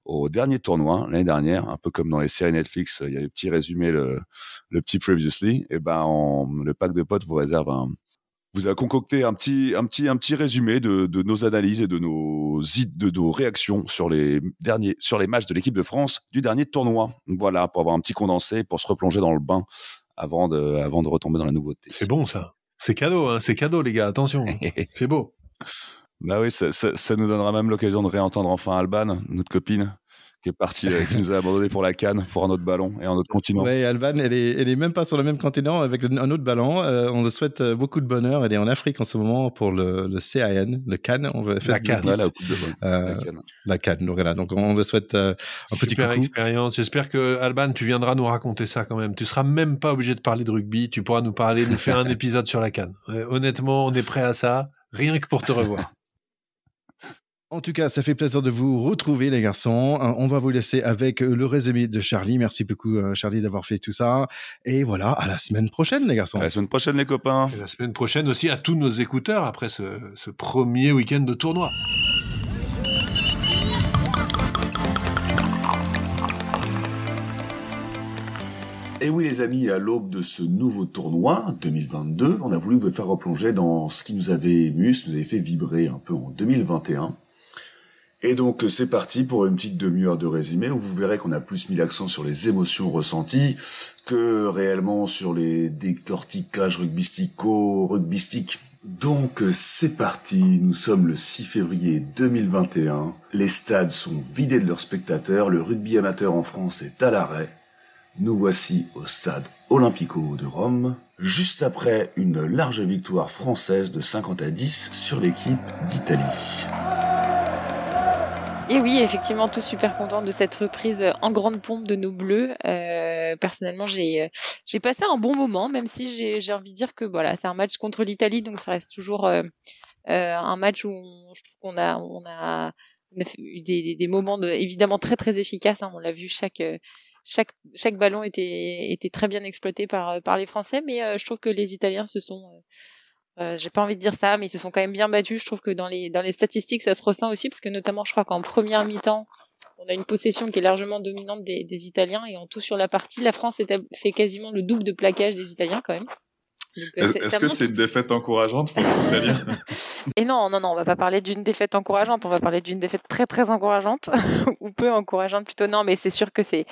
au dernier tournoi l'année dernière, un peu comme dans les séries Netflix, il y a le petit résumé, le petit previously. Et le pack de potes vous a concocté un petit résumé de nos analyses et de nos réactions sur les matchs de l'équipe de France du dernier tournoi. Voilà, pour avoir un petit condensé, pour se replonger dans le bain avant de retomber dans la nouveauté. C'est bon ça. C'est cadeau, hein, c'est cadeau les gars, attention, c'est beau. Bah oui, ça nous donnera même l'occasion de réentendre enfin Alban, notre copine, qui est partie, qui nous a abandonnés pour la CAN, pour un autre ballon et un autre continent. Oui, Alban, elle est même pas sur le même continent avec un autre ballon. On te souhaite beaucoup de bonheur. Elle est en Afrique en ce moment pour le CAN, le CAN. On va faire la CAN, la Coupe de la CAN. Voilà. Donc on vous souhaite un petit coucou. Super expérience. J'espère que Alban, tu viendras nous raconter ça quand même. Tu seras même pas obligé de parler de rugby. Tu pourras nous faire un épisode sur la CAN. Honnêtement, on est prêt à ça, rien que pour te revoir. En tout cas, ça fait plaisir de vous retrouver, les garçons. On va vous laisser avec le résumé de Charlie. Merci beaucoup, Charlie, d'avoir fait tout ça. Et voilà, à la semaine prochaine, les garçons. À la semaine prochaine, les copains. Et la semaine prochaine aussi à tous nos écouteurs après ce premier week-end de tournoi. Et oui les amis, à l'aube de ce nouveau tournoi 2022, on a voulu vous faire replonger dans ce qui nous avait ému, ce qui nous avait fait vibrer un peu en 2021. Et donc c'est parti pour une petite demi-heure de résumé où vous verrez qu'on a plus mis l'accent sur les émotions ressenties que réellement sur les décortiquages rugbystiques. Donc c'est parti, nous sommes le 6 février 2021, les stades sont vidés de leurs spectateurs, le rugby amateur en France est à l'arrêt. Nous voici au stade Olimpico de Rome, juste après une large victoire française de 50-10 sur l'équipe d'Italie. Et oui, effectivement, tous super contents de cette reprise en grande pompe de nos Bleus. Personnellement, j'ai passé un bon moment, même si j'ai envie de dire que voilà, c'est un match contre l'Italie, donc ça reste toujours un match où je trouve qu'on a eu des moments évidemment très très efficaces. On l'a vu, chaque ballon était très bien exploité par les Français, mais je trouve que les Italiens se sont j'ai pas envie de dire ça, mais ils se sont quand même bien battus. Je trouve que dans les statistiques, ça se ressent aussi, parce que notamment, je crois qu'en première mi-temps, on a une possession qui est largement dominante des Italiens, et en tout sur la partie, la France fait quasiment le double de plaquage des Italiens quand même. Donc, est-ce que c'est une défaite encourageante pour les Italiens? Et non, on va pas parler d'une défaite encourageante, on va parler d'une défaite très très encourageante, ou peu encourageante plutôt. Non, mais c'est sûr que c'est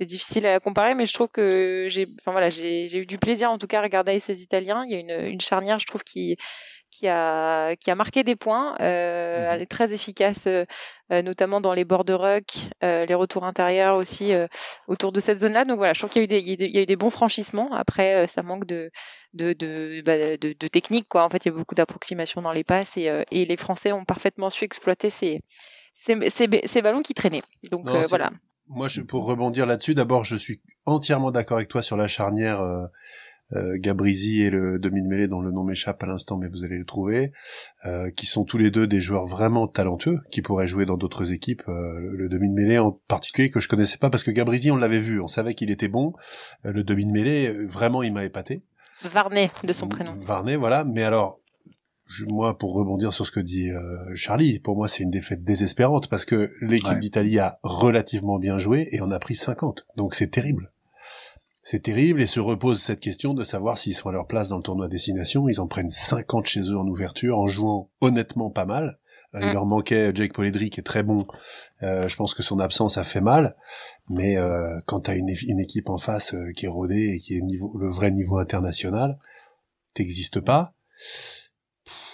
difficile à comparer, mais je trouve que j'ai eu du plaisir en tout cas à regarder ces Italiens. Il y a une charnière, je trouve, qui a marqué des points. Elle est très efficace, notamment dans les bords de ruck, les retours intérieurs aussi autour de cette zone-là. Donc voilà, je trouve qu'il y a eu des bons franchissements. Après, ça manque de technique, quoi. En fait, il y a beaucoup d'approximations dans les passes, et les Français ont parfaitement su exploiter ces ballons qui traînaient. Donc voilà. Moi, pour rebondir là-dessus, d'abord, je suis entièrement d'accord avec toi sur la charnière Gabrizzi et le demi-de-mêlée dont le nom m'échappe à l'instant, mais vous allez le trouver, qui sont tous les deux des joueurs vraiment talentueux, qui pourraient jouer dans d'autres équipes. Le demi-de-mêlée en particulier, que je connaissais pas, parce que Gabrizzi, on l'avait vu, on savait qu'il était bon. Le demi-de-mêlée, vraiment, il m'a épaté. Varney, de son prénom. Varney, voilà. Mais alors, moi, pour rebondir sur ce que dit Charlie, pour moi, c'est une défaite désespérante, parce que l'équipe d'Italie a relativement bien joué et en a pris 50. Donc c'est terrible. C'est terrible, et se repose cette question de savoir s'ils sont à leur place dans le tournoi Destination. Ils en prennent 50 chez eux en ouverture, en jouant honnêtement pas mal. Il leur manquait Jake Polledri, qui est très bon. Je pense que son absence a fait mal. Mais quand t'as une équipe en face qui est rodée et qui est le vrai niveau international, t'existes pas.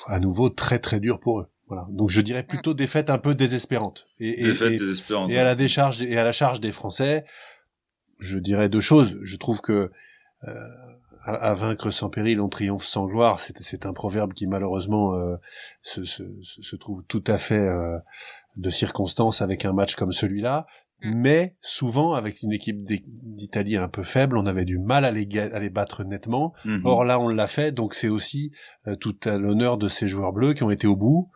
À nouveau très très dur pour eux. Voilà. Donc je dirais plutôt défaite un peu désespérante. Désespérante. Et à la charge des Français, je dirais deux choses. Je trouve que à vaincre sans péril, on triomphe sans gloire. C'est un proverbe qui malheureusement se trouve tout à fait de circonstance avec un match comme celui-là. Mais souvent, avec une équipe d'Italie un peu faible, on avait du mal à les battre nettement. Or là, on l'a fait, donc c'est aussi tout à l'honneur de ces joueurs bleus qui ont été au bout,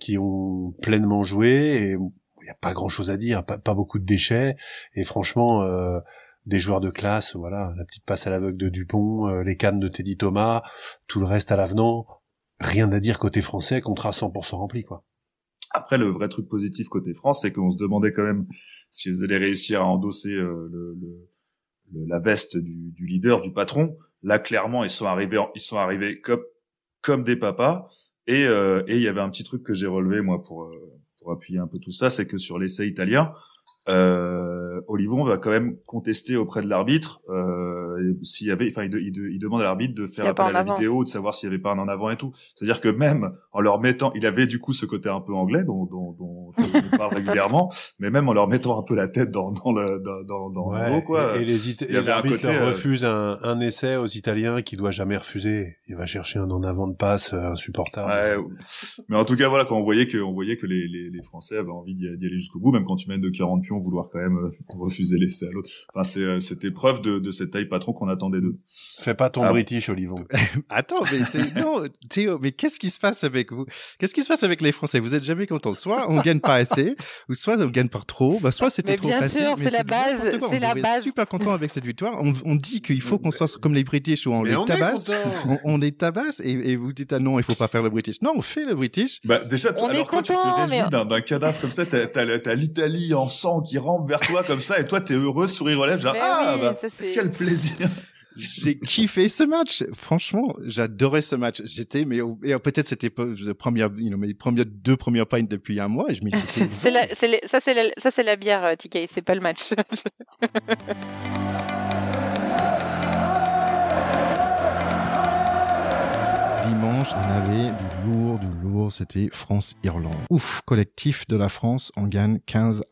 qui ont pleinement joué, et il n'y a pas grand-chose à dire, pas beaucoup de déchets, et franchement, des joueurs de classe, voilà, la petite passe à l'aveugle de Dupont, les cannes de Teddy Thomas, tout le reste à l'avenant, rien à dire côté français, contrat 100% rempli, quoi. Après, le vrai truc positif côté France, c'est qu'on se demandait quand même s'ils allaient réussir à endosser la veste du leader, du patron. Là, clairement, ils sont arrivés comme des papas. Et il y avait un petit truc que j'ai relevé, moi, pour appuyer un peu tout ça, c'est que sur l'essai italien, Olivon va quand même contester auprès de l'arbitre s'il y avait, enfin il demande à l'arbitre de faire appel à la vidéo, de savoir s'il y avait pas un en avant et tout. C'est-à-dire que même en leur mettant, il avait du coup ce côté un peu anglais dont on parle régulièrement, mais même en leur mettant un peu la tête dans l'eau, quoi. Et l'arbitre leur refuse un essai aux Italiens qui doit jamais refuser. Il va chercher un en avant de passe insupportable. Ouais, mais en tout cas voilà, quand on voyait que les Français avaient envie d'y aller jusqu'au bout, même quand tu mènes de 40 pions, vouloir quand même refuser l'essai à l'autre. Enfin, c'était preuve de cette taille patron qu'on attendait d'eux. Fais pas ton British, Olivon. Attends, mais non, Théo, mais qu'est-ce qui se passe avec vous? Qu'est-ce qui se passe avec les Français? Vous êtes jamais contents. Soit on gagne pas assez, ou soit on gagne par trop, soit c'était trop facile. Bien sûr, c'est la base. C'est la base. On est super content avec cette victoire. On dit qu'il faut qu'on soit comme les British où on les tabasse. On les tabasse et vous dites non, il faut pas faire le British. Non, on fait le British. Déjà, toi, tu te réjouis d'un cadavre comme ça. T'as l'Italie en sang qui rampe vers toi comme ça, et toi, t'es heureux, sourire aux lèvres, genre quel plaisir. J'ai kiffé ce match. Franchement, j'adorais ce match. Peut-être c'était mes deux premières pints depuis un mois. Et je me disais, ça c'est la bière, TK, c'est pas le match. Dimanche, on avait du lourd. C'était France-Irlande. Ouf, collectif de la France, on gagne 15-13.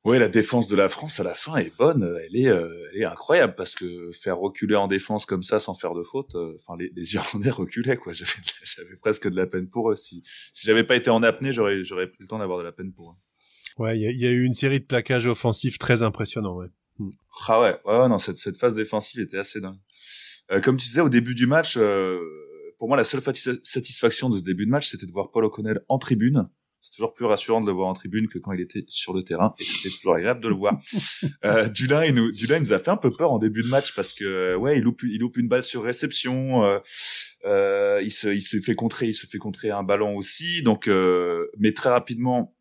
Ouais, la défense de la France à la fin est bonne, elle est incroyable parce que faire reculer en défense comme ça sans faire de faute, les Irlandais reculaient quoi. J'avais presque de la peine pour eux. Si j'avais pas été en apnée, j'aurais pris le temps d'avoir de la peine pour eux. Ouais, il y a eu une série de plaquages offensifs très impressionnants. Ouais. Ah ouais, non, cette phase défensive était assez dingue. Comme tu disais au début du match, pour moi la seule satisfaction de ce début de match, c'était de voir Paul O'Connell en tribune. C'est toujours plus rassurant de le voir en tribune que quand il était sur le terrain, et c'était toujours agréable de le voir. Dulin, il nous a fait un peu peur en début de match parce que il loupe une balle sur réception. Il se fait contrer un ballon aussi. Donc, mais très rapidement,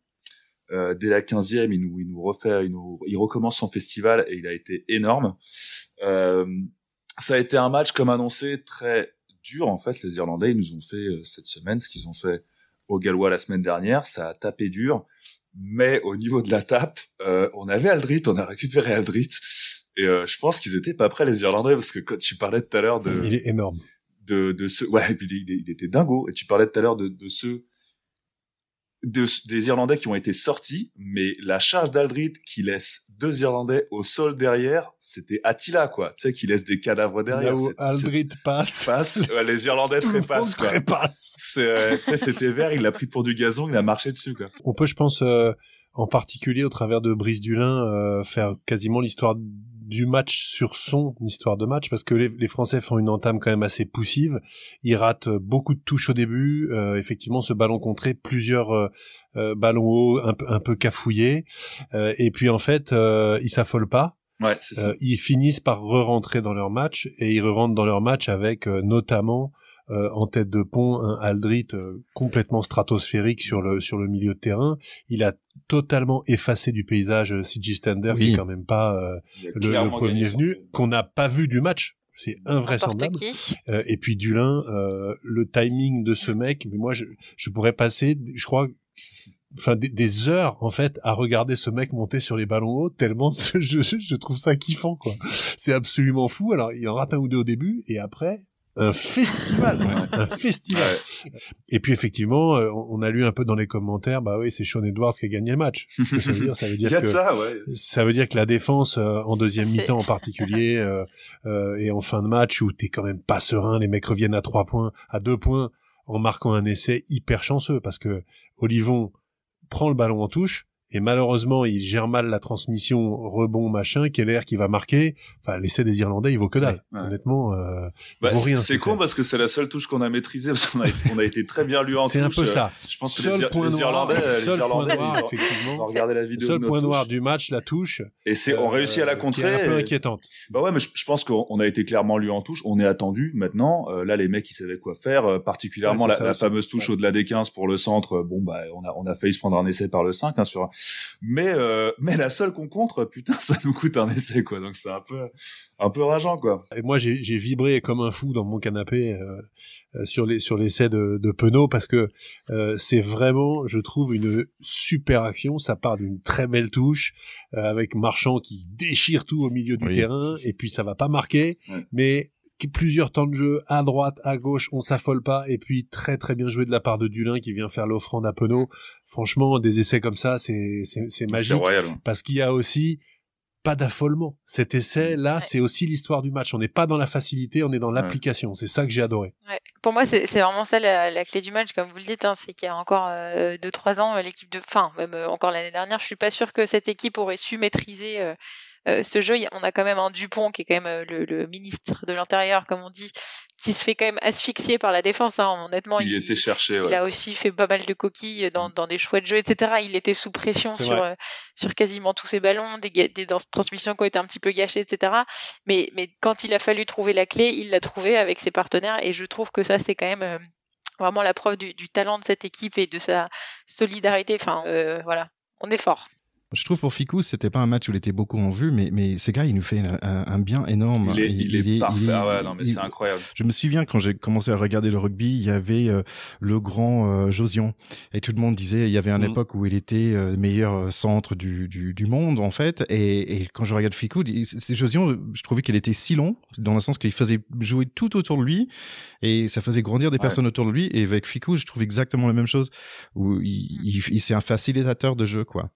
dès la 15e, il recommence son festival et il a été énorme. Ça a été un match comme annoncé très dur en fait. Les Irlandais, ils nous ont fait cette semaine ce qu'ils ont fait aux Gallois la semaine dernière. Ça a tapé dur, mais au niveau de la tape, on avait Aldrit, on a récupéré Aldrit, et je pense qu'ils étaient pas prêts les Irlandais, parce que quand tu parlais tout à l'heure il est énorme, de ce, ouais, et puis il était dingo, et tu parlais tout à l'heure de ceux des Irlandais qui ont été sortis, mais la charge d'Aldrit qui laisse 2 Irlandais au sol derrière, c'était Attila, quoi. Tu sais, qui laisse des cadavres derrière. Là où Aldrit passe, les Irlandais trépassent, quoi. C'était vert, il l'a pris pour du gazon, il a marché dessus, quoi. On peut, je pense, en particulier au travers de Brice Dulin, faire quasiment l'histoire du match sur son histoire de match, parce que les Français font une entame quand même assez poussive. Ils ratent beaucoup de touches au début. Effectivement, ce ballon contré, plusieurs ballons hauts, un peu cafouillés. Et puis en fait, ils s'affolent pas. Ouais, c'est ça. Ils finissent par re-rentrer dans leur match, et ils re-rentrent dans leur match avec notamment en tête de pont un Aldrit complètement stratosphérique sur le milieu de terrain. Il a totalement effacé du paysage C.J. Stander, qui est quand même pas le premier venu, qu'on n'a pas vu du match. C'est invraisemblable. Et puis Dulin, le timing de ce mec, mais moi je pourrais passer, je crois, des heures en fait à regarder ce mec monter sur les ballons hauts, tellement je trouve ça kiffant, quoi. C'est absolument fou. Alors il en rate un ou deux au début, et après un festival. Et puis effectivement, on a lu un peu dans les commentaires, bah oui, c'est Sean Edwards qui a gagné le match. Ça veut dire que ça veut dire que la défense en deuxième mi-temps en particulier, et en fin de match où t'es quand même pas serein, les mecs reviennent à 2 points en marquant un essai hyper chanceux, parce que Olivon prend le ballon en touche, et malheureusement, il gère mal la transmission, rebond, machin, Keller qui va marquer. Enfin, l'essai des Irlandais, il vaut que dalle. Ouais. Honnêtement, il vaut rien. C'est con parce que c'est la seule touche qu'on a maîtrisée, parce qu'on a été très bien lu en touche. C'est un peu ça. Je pense que les Irlandais, effectivement, ils ont regardé la vidéo. Seul point noir du match, la touche. Et on réussit à la contrer. Qui est un peu inquiétante. Bah ouais, mais je pense qu'on a été clairement lu en touche. On est attendu maintenant. Là, les mecs, ils savaient quoi faire, particulièrement la fameuse touche au-delà des 15 pour le centre. Bon, bah, on a failli se prendre un essai par le 5, hein, mais la seule qu'on contre, putain, ça nous coûte un essai, quoi. Donc c'est un peu rageant, quoi. Et moi, j'ai vibré comme un fou dans mon canapé sur l'essai de Penaud, parce que c'est vraiment, je trouve, une super action. Ça part d'une très belle touche avec Marchand qui déchire tout au milieu du terrain, et puis ça va pas marquer, mais plusieurs temps de jeu à droite, à gauche, on s'affole pas, et puis très très bien joué de la part de Dulin qui vient faire l'offrande à Penaud. Franchement, des essais comme ça, c'est magique, c'est royal, parce qu'il y a aussi pas d'affolement. Cet essai là, c'est aussi l'histoire du match. On n'est pas dans la facilité, on est dans l'application. C'est ça que j'ai adoré. Ouais. Pour moi, c'est vraiment ça la clé du match, comme vous le dites, hein, c'est qu'il y a encore 2-3 ans, l'équipe même encore l'année dernière, je suis pas sûre que cette équipe aurait su maîtriser ce jeu. On a quand même un Dupont qui est quand même le ministre de l'Intérieur, comme on dit, qui se fait quand même asphyxier par la défense. Hein. Honnêtement, il était cherché. Il a aussi fait pas mal de coquilles dans des choix de jeu, etc. Il était sous pression sur quasiment tous ses ballons, des transmissions qui ont été un petit peu gâchées, etc. Mais quand il a fallu trouver la clé, il l'a trouvé avec ses partenaires, et je trouve que ça, c'est quand même vraiment la preuve du talent de cette équipe et de sa solidarité. Enfin, voilà, on est fort. Je trouve pour Fickou, c'était pas un match où il était beaucoup en vue, mais ce gars, il nous fait un bien énorme. Il est parfait. C'est incroyable. Je me souviens quand j'ai commencé à regarder le rugby, il y avait le grand Josion, et tout le monde disait, il y avait une époque où il était meilleur centre du monde en fait, et quand je regarde Fickou, Josion, je trouvais qu'il était si long, dans le sens qu'il faisait jouer tout autour de lui, et ça faisait grandir des personnes autour de lui. Et avec Fickou, je trouve exactement la même chose, où il c'est un facilitateur de jeu, quoi.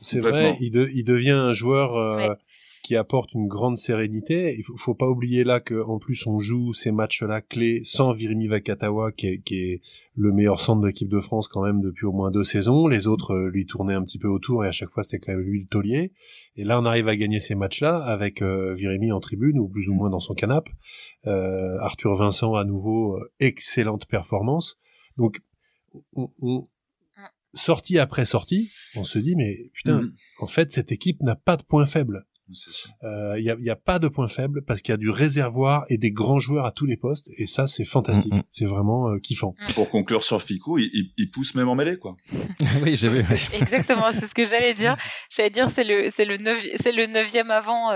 C'est vrai, il devient un joueur qui apporte une grande sérénité. Il faut pas oublier là que en plus on joue ces matchs-là clés sans Virimi Vakatawa qui est le meilleur centre de l'équipe de France quand même depuis au moins 2 saisons. Les autres lui tournaient un petit peu autour et à chaque fois c'était quand même lui le taulier. Et là on arrive à gagner ces matchs-là avec Virimi en tribune ou plus ou moins dans son canapé. Arthur Vincent à nouveau, excellente performance. Donc sortie après sortie, on se dit mais putain, en fait cette équipe n'a pas de point faible. Il y a pas de point faible parce qu'il y a du réservoir et des grands joueurs à tous les postes, et ça c'est fantastique. C'est vraiment kiffant. Pour conclure sur Fickou, il pousse même en mêlée, quoi. Oui, j'ai vu. Exactement, c'est ce que j'allais dire. C'est le 9e avant,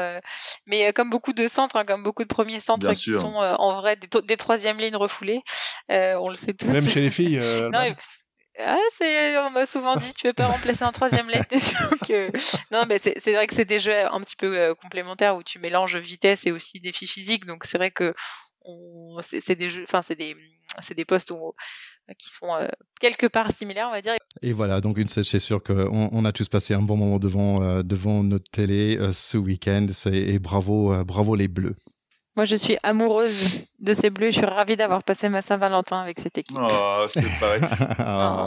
mais comme beaucoup de centres, comme beaucoup de premiers centres qui sont en vrai des 3e lignes refoulées, on le sait tous. Même chez les filles. On m'a souvent dit, tu veux pas remplacer un 3e lettre. Non, mais c'est vrai que c'est des jeux un petit peu complémentaires où tu mélanges vitesse et aussi défi physique. Donc c'est vrai que c'est des jeux, enfin c'est des postes qui sont quelque part similaires, on va dire. Et voilà, donc c'est sûr qu'on a tous passé un bon moment devant notre télé ce week-end. Et bravo les Bleus. Moi, je suis amoureuse de ces Bleus. Je suis ravie d'avoir passé ma Saint-Valentin avec cette équipe. Oh, c'est pareil.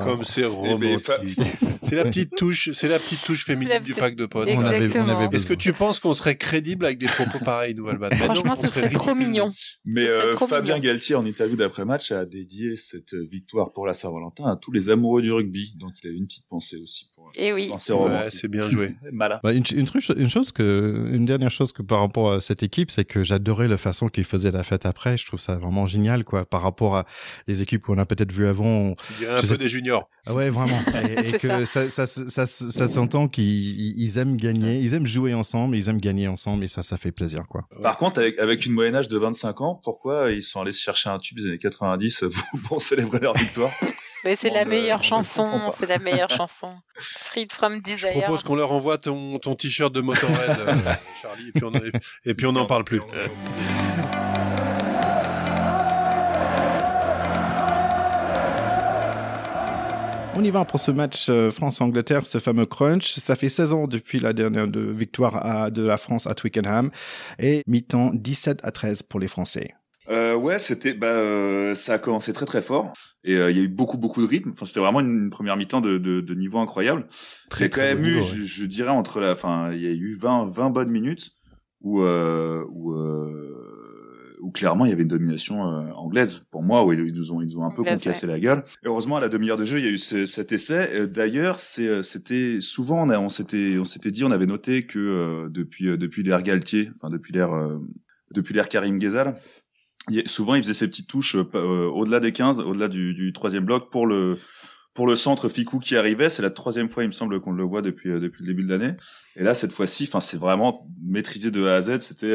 Comme c'est romantique. C'est la petite touche féminine du pack de potes. On avait besoin. Est-ce que tu penses qu'on serait crédible avec des propos pareils, Nouvelle-Batte? Franchement, ce serait trop mignon. Mais Fabien Galtier, en interview d'après-match, a dédié cette victoire pour la Saint-Valentin à tous les amoureux du rugby. Donc, il a eu une petite pensée aussi pour penser romantique. C'est bien joué. Malin. Une dernière chose que par rapport à cette équipe, c'est que j'adorais la façon qu'ils faisaient la fête après. Je trouve ça vraiment génial, quoi, par rapport à des équipes qu'on a peut-être vues avant. Tu dirais un peu des juniors. Ah ouais, vraiment. Et que ça s'entend qu'ils aiment gagner, ils aiment jouer ensemble, ils aiment gagner ensemble, et ça fait plaisir, quoi. Par contre, avec une moyenne âge de 25 ans, pourquoi ils sont allés se chercher un tube des années 90 pour célébrer leur victoire? Mais c'est la meilleure chanson, c'est la meilleure chanson. Freed from Desire. Je propose qu'on leur envoie ton t-shirt de Motorhead, Charlie, et puis on n'en parle plus. On y va pour ce match France-Angleterre, ce fameux crunch. Ça fait 16 ans depuis la dernière victoire de la France à Twickenham, et mi-temps 17-13 pour les Français. Ça a commencé très très fort, et il y a eu beaucoup de rythme. Enfin, c'était vraiment une première mi-temps de niveau incroyable. Il y a quand même eu, je dirais, il y a eu 20 bonnes minutes où clairement il y avait une domination anglaise pour moi, où ils nous ont un peu concassé la gueule. Et heureusement, à la demi-heure de jeu, il y a eu cet essai. D'ailleurs, c'était souvent on s'était dit, on avait noté que depuis l'ère Galtier, enfin depuis l'ère Karim Ghezal, souvent il faisait ces petites touches au-delà des 15, au-delà du 3e bloc pour le centre Fickou qui arrivait. C'est la 3e fois, il me semble, qu'on le voit depuis le début de l'année. Et là, cette fois-ci, enfin, c'est vraiment maîtrisé de A à Z. C'était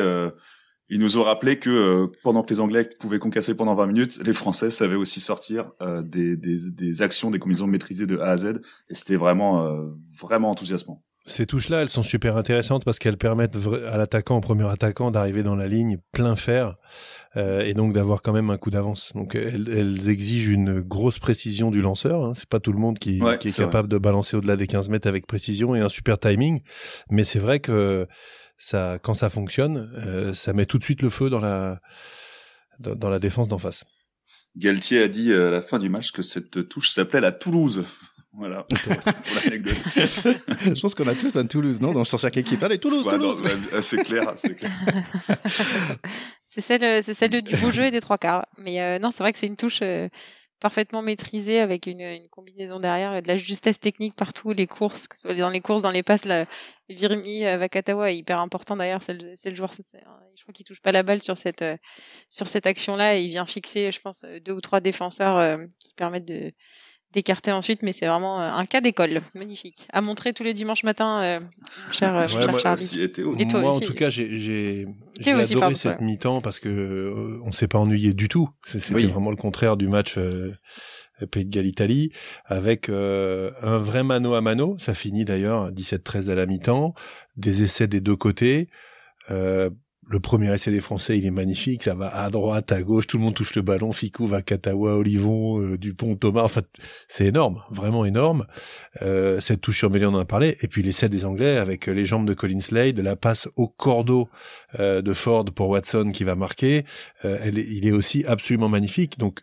ils nous ont rappelé que pendant que les Anglais pouvaient concasser pendant 20 minutes, les Français savaient aussi sortir des actions, des combinaisons maîtrisées de A à Z, et c'était vraiment enthousiasmant. Ces touches-là, elles sont super intéressantes parce qu'elles permettent à l'attaquant, au premier attaquant, d'arriver dans la ligne plein fer, et donc d'avoir quand même un coup d'avance. Donc elles exigent une grosse précision du lanceur, hein. C'est pas tout le monde qui est capable de balancer au-delà des 15 mètres avec précision et un super timing, mais c'est vrai que quand ça fonctionne, ça met tout de suite le feu dans la défense d'en face. Galtier a dit à la fin du match que cette touche s'appelait la Toulouse. Voilà, pour l'anecdote. Je pense qu'on a tous un Toulouse, non, sur chaque équipe. Allez, Toulouse. C'est clair. C'est celle du beau jeu et des trois quarts. Mais non, c'est vrai que c'est une touche parfaitement maîtrisée avec une combinaison derrière, de la justesse technique partout, les courses, que ce soit dans les courses, dans les passes. Virimi Vakatawa est hyper important d'ailleurs, c'est le joueur. Je crois qu'il touche pas la balle sur cette action-là et il vient fixer, je pense, 2 ou 3 défenseurs qui permettent d'écarter ensuite, mais c'est vraiment un cas d'école, magnifique, à montrer tous les dimanches matins, cher Charlie. Moi, en tout cas, j'ai adoré cette mi-temps parce que on s'est pas ennuyé du tout. C'était vraiment le contraire du match Pays de Galles-Italie, avec un vrai mano à mano. Ça finit d'ailleurs 17-13 à la mi-temps, des essais des deux côtés. Le premier essai des Français, il est magnifique, ça va à droite, à gauche, tout le monde touche le ballon, Ficou, Vakatawa, Olivon, Dupont, Thomas, enfin, c'est énorme, vraiment énorme. Cette touche sur Mélian, on en a parlé, et puis l'essai des Anglais avec les jambes de Colin Slade, la passe au cordeau de Ford pour Watson qui va marquer, il est aussi absolument magnifique. Donc,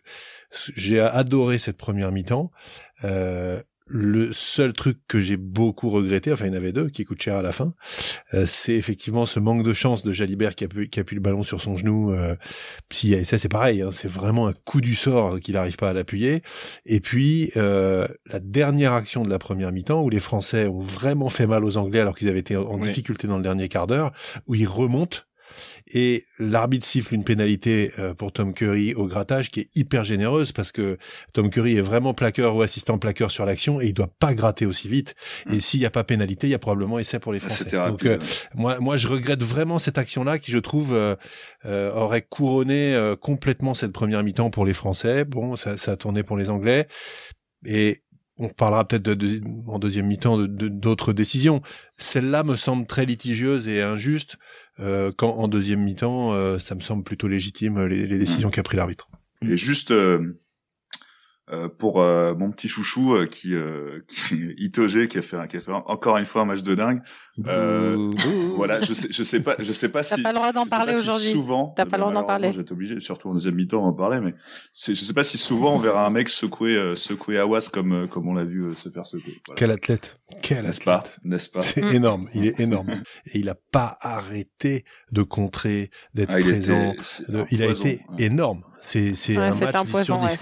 j'ai adoré cette première mi-temps. Le seul truc que j'ai beaucoup regretté, enfin il y en avait 2 qui coûtent cher à la fin, c'est effectivement ce manque de chance de Jalibert qui appuie le ballon sur son genou. Et ça c'est pareil, hein, c'est vraiment un coup du sort qu'il n'arrive pas à l'appuyer. Et puis la dernière action de la première mi-temps où les Français ont vraiment fait mal aux Anglais alors qu'ils avaient été en difficulté dans le dernier quart d'heure, où ils remontent. Et l'arbitre siffle une pénalité pour Tom Curry au grattage qui est hyper généreuse parce que Tom Curry est vraiment plaqueur ou assistant plaqueur sur l'action et il doit pas gratter aussi vite. Et s'il y a pas pénalité, il y a probablement essai pour les Français. Donc moi je regrette vraiment cette action-là qui je trouve aurait couronné complètement cette première mi-temps pour les Français. Bon, ça a tourné pour les Anglais et on parlera peut-être en deuxième mi-temps d'autres décisions. Celle-là me semble très litigieuse et injuste, quand en deuxième mi-temps, ça me semble plutôt légitime les décisions qu'a pris l'arbitre. Et juste pour mon petit chouchou qui Itoge qui a fait encore une fois un match de dingue. Voilà, je sais pas si t'as pas le droit d'en parler aujourd'hui. Souvent, t'as pas le droit d'en parler. J'étais obligé, surtout en deuxième mi-temps, d'en parler, mais je sais pas si souvent on verra un mec secouer Awas comme on l'a vu se faire secouer. Voilà. Quel athlète, n'est-ce pas? C'est énorme, il est énorme. Et il a pas arrêté de contrer, d'être présent. Il a été énorme. C'est un match 10 sur 10.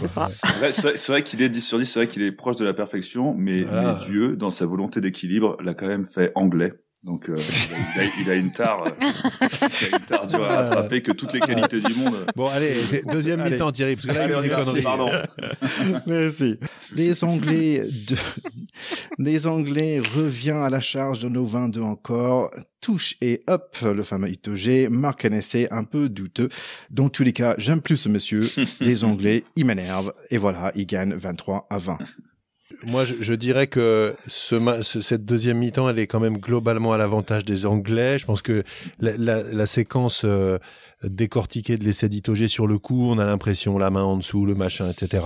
C'est vrai qu'il est 10 sur 10, c'est vrai qu'il est proche de la perfection, mais Dieu, dans sa volonté d'équilibre, l'a quand même fait anglais. Donc il a une tare dure à rattraper que toutes les qualités du monde. Bon allez, deuxième mi-temps Thierry, parce que là il y a des conneries. Pardon. Merci. Les Anglais revient à la charge de nos 22 encore. Touche et hop, le fameux Itoge marque un essai un peu douteux. Dans tous les cas, j'aime plus ce monsieur. Les Anglais, ils m'énervent. Et voilà, ils gagnent 23-20. Moi, je dirais que cette deuxième mi-temps, elle est quand même globalement à l'avantage des Anglais. Je pense que la séquence décortiquée de l'essai d'Itoge sur le coup, on a l'impression la main en dessous, le machin, etc.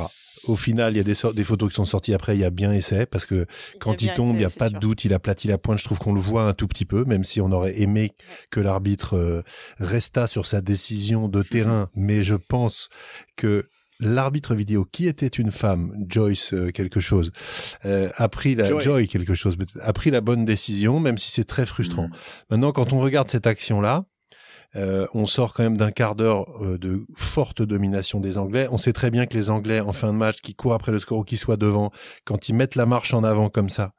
Au final, il y a des photos qui sont sorties après, il y a bien essai, parce que quand il tombe, il n'y a pas de doute, il aplatit la pointe. Je trouve qu'on le voit un tout petit peu, même si on aurait aimé que l'arbitre restât sur sa décision de terrain. Mais je pense que l'arbitre vidéo, qui était une femme, Joyce quelque chose, a pris la bonne décision, même si c'est très frustrant. Maintenant, quand on regarde cette action-là, on sort quand même d'un quart d'heure de forte domination des Anglais. On sait très bien que les Anglais, en fin de match, qui courent après le score ou qui soient devant, quand ils mettent la marche en avant comme ça,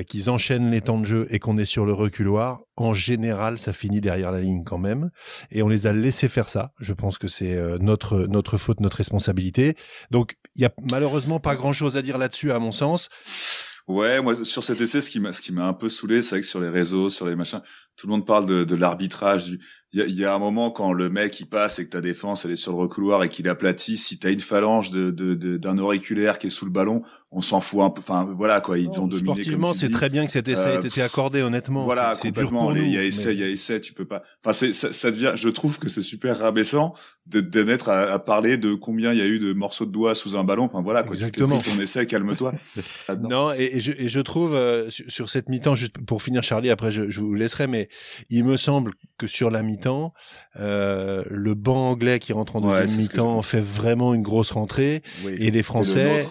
qu'ils enchaînent les temps de jeu et qu'on est sur le reculoir, en général, ça finit derrière la ligne quand même. Et on les a laissés faire ça. Je pense que c'est notre faute, notre responsabilité. Donc, il y a malheureusement pas grand-chose à dire là-dessus, à mon sens. Ouais, moi sur cet essai, ce qui m'a un peu saoulé, c'est vrai que sur les réseaux, sur les machins, tout le monde parle de l'arbitrage. Il y a un moment quand le mec il passe et que ta défense elle est sur le recouloir et qu'il aplatit, si t'as une phalange d'un auriculaire qui est sous le ballon, on s'en fout un peu. Enfin voilà quoi, ils ont dominé. Sportivement, c'est très bien que cet essai ait été accordé, honnêtement. Voilà, c'est dur pour nous. Il y a essai, tu peux pas. Enfin ça devient. Je trouve que c'est super rabaissant d'en être à parler de combien il y a eu de morceaux de doigts sous un ballon. Enfin voilà quoi. Exactement. Tu ton essai, calme-toi. Non, et je trouve sur cette mi-temps, juste pour finir Charlie, après je vous laisserai, mais il me semble que sur la mi-temps, le banc anglais qui rentre en deuxième mi-temps fait vraiment une grosse rentrée, et les Français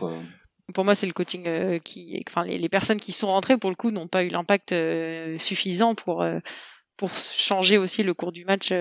Pour moi, c'est le coaching les personnes qui sont rentrées pour le coup n'ont pas eu l'impact suffisant pour changer aussi le cours du match.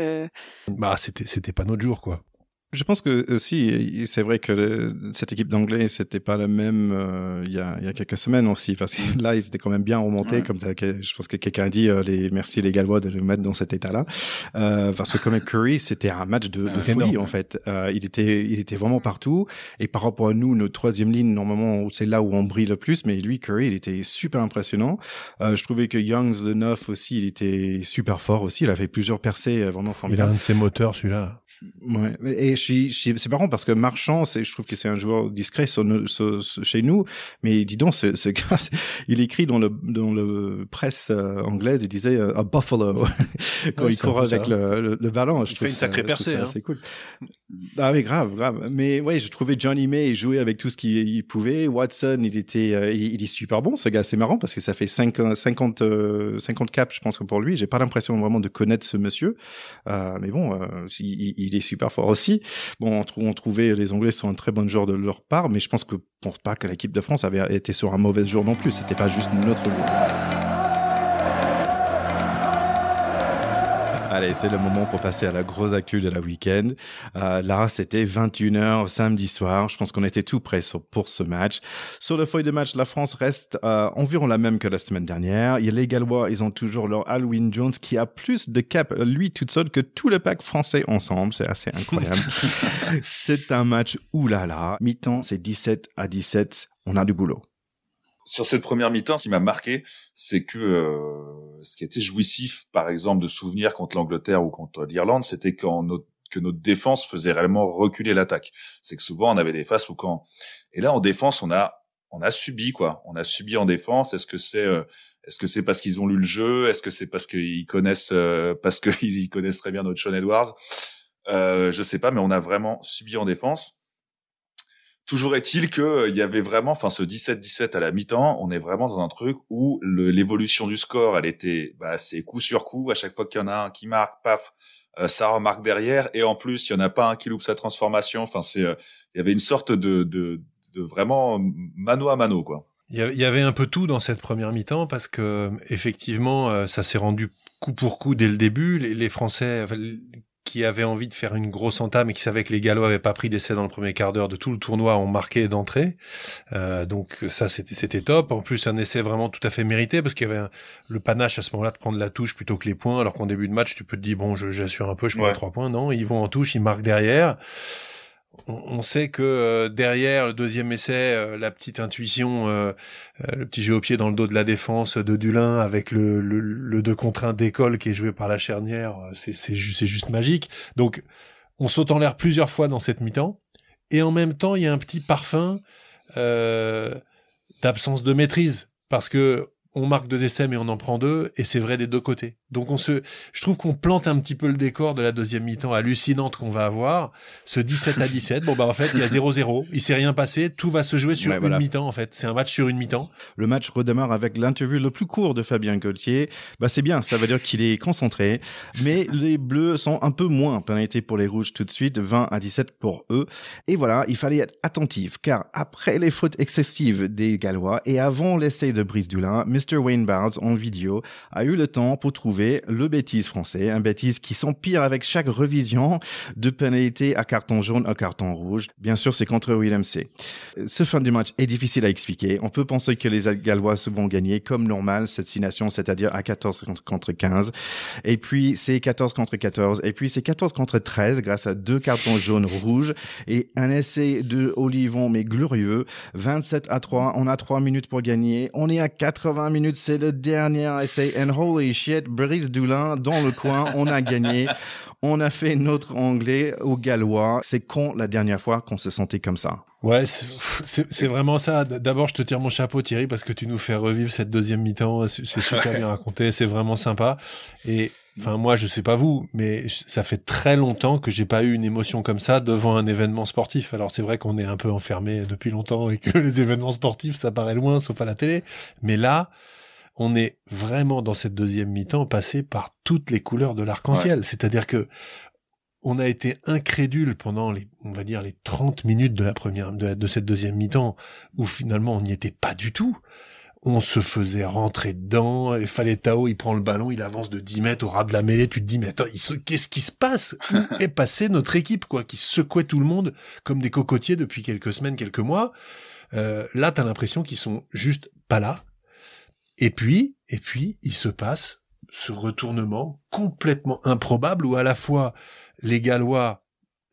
C'était pas notre jour, quoi. Je pense que aussi, c'est vrai que cette équipe d'Anglais, c'était pas la même il y a quelques semaines aussi, parce que là, ils étaient quand même bien remontés, comme ça. Je pense que quelqu'un a dit merci les Gallois de le mettre dans cet état-là, parce que comme Curry, c'était un match de folie en fait. Il était vraiment partout. Et par rapport à nous, notre troisième ligne, normalement, c'est là où on brille le plus, mais lui, Curry, il était super impressionnant. Je trouvais que Youngs de 9 aussi, il était super fort aussi. Il a fait plusieurs percées vraiment formidables. Il a un de ses moteurs, celui-là. Ouais. Et c'est marrant parce que Marchand, je trouve que c'est un joueur discret chez nous, mais dis donc, ce gars, il écrit dans le presse anglaise, il disait a buffalo quand il court avec le ballon. Il fait une sacrée percée, c'est cool. Ah oui, grave. Mais ouais, je trouvais Johnny May jouer avec tout ce qu'il pouvait. Watson, il est super bon, ce gars. C'est marrant parce que ça fait 50 caps, je pense que pour lui, j'ai pas l'impression vraiment de connaître ce monsieur. Mais bon, il est super fort aussi. Bon, on trouvait les Anglais sont un très bon joueur de leur part, mais je pense pas que l'équipe de France avait été sur un mauvais jour non plus. C'était pas juste notre jour. Allez, c'est le moment pour passer à la grosse actu de la week-end. Là, c'était 21h samedi soir. Je pense qu'on était tout prêts pour ce match. Sur le feuille de match, la France reste environ la même que la semaine dernière. Les Gallois, ils ont toujours leur Alwyn Jones qui a plus de cap, lui, toute seule, que tout le pack français ensemble. C'est assez incroyable. C'est un match oulala. Mi-temps, c'est 17-17. On a du boulot. Sur cette première mi-temps, ce qui m'a marqué, c'est que ce qui était jouissif, par exemple, de souvenir contre l'Angleterre ou contre l'Irlande, c'était que notre défense faisait réellement reculer l'attaque. C'est que souvent on avait des phases où et là en défense on a subi quoi. On a subi en défense. Est-ce que c'est parce qu'ils ont lu le jeu? Est-ce que c'est parce qu'ils connaissent très bien notre Sean Edwards? Je sais pas, mais on a vraiment subi en défense. Toujours est-il que il y avait vraiment, ce 17-17 à la mi-temps, on est vraiment dans un truc où l'évolution du score, elle était, c'est coup sur coup. À chaque fois qu'il y en a un qui marque, paf, ça remarque derrière. Et en plus, il y en a pas un qui loupe sa transformation. Il y avait une sorte de vraiment mano à mano, quoi. Il y avait un peu tout dans cette première mi-temps parce que effectivement, ça s'est rendu coup pour coup dès le début. Les Français qui avaient envie de faire une grosse entame et qui savaient que les Gallois avaient pas pris d'essai dans le premier quart d'heure de tout le tournoi ont marqué d'entrée. Donc ça, c'était top. En plus, un essai vraiment tout à fait mérité parce qu'il y avait le panache à ce moment-là de prendre la touche plutôt que les points, alors qu'en début de match, tu peux te dire, bon, j'assure un peu, je prends les 3 points. Non, ils vont en touche, ils marquent derrière. On sait que derrière le deuxième essai, la petite intuition, le petit jeu au pied dans le dos de la défense de Dulin avec le 2 contre 1 d'école qui est joué par la charnière, c'est juste magique. Donc on saute en l'air plusieurs fois dans cette mi-temps et en même temps il y a un petit parfum d'absence de maîtrise parce que on marque 2 essais mais on en prend 2 et c'est vrai des deux côtés. Donc je trouve qu'on plante un petit peu le décor de la deuxième mi-temps hallucinante qu'on va avoir. Ce 17-17, en fait, il y a 0-0. Il s'est rien passé. Tout va se jouer sur une mi-temps, en fait. C'est un match sur une mi-temps. Le match redémarre avec l'interview le plus court de Fabien Galthié. C'est bien. Ça veut dire qu'il est concentré. Mais les Bleus sont un peu moins pénalisés pour les Rouges tout de suite. 20-17 pour eux. Et voilà, il fallait être attentif. Car après les fautes excessives des Gallois et avant l'essai de Brice Dulin, Mr. Wayne Barnes, en vidéo, a eu le temps pour trouver le bêtise français, un bêtise qui s'empire avec chaque révision de pénalité à carton jaune à carton rouge. Bien sûr, c'est contre William C. Ce fin du match est difficile à expliquer. On peut penser que les Gallois vont gagner comme normal cette 6 nations, c'est-à-dire à 14 contre 15. Et puis, c'est 14 contre 14. Et puis, c'est 14 contre 13 grâce à 2 cartons jaunes rouges et un essai de Olivon, mais glorieux. 27-3. On a 3 minutes pour gagner. On est à 80 minutes. C'est le dernier essai. And holy shit, Brice Dulin dans le coin, on a gagné. On a fait notre anglais aux Gallois. C'est quand la dernière fois qu'on se sentait comme ça? Ouais, c'est vraiment ça. D'abord, je te tire mon chapeau, Thierry, parce que tu nous fais revivre cette deuxième mi-temps. C'est super bien raconté, c'est vraiment sympa. Et moi, je sais pas vous, mais ça fait très longtemps que j'ai pas eu une émotion comme ça devant un événement sportif. Alors, c'est vrai qu'on est un peu enfermé depuis longtemps et que les événements sportifs, ça paraît loin, sauf à la télé. Mais là, on est vraiment dans cette deuxième mi-temps passé par toutes les couleurs de l'arc-en-ciel. Ouais. C'est-à-dire que on a été incrédule pendant les 30 minutes de cette deuxième mi-temps, où finalement on n'y était pas du tout. On se faisait rentrer dedans, et Faletao, il prend le ballon, il avance de 10 mètres au ras de la mêlée, tu te dis, mais attends, qu'est-ce qui se passe? Où est passée notre équipe, quoi, qui secouait tout le monde comme des cocotiers depuis quelques semaines, quelques mois? Là, t'as l'impression qu'ils sont juste pas là. Et puis, il se passe ce retournement complètement improbable où à la fois les Gallois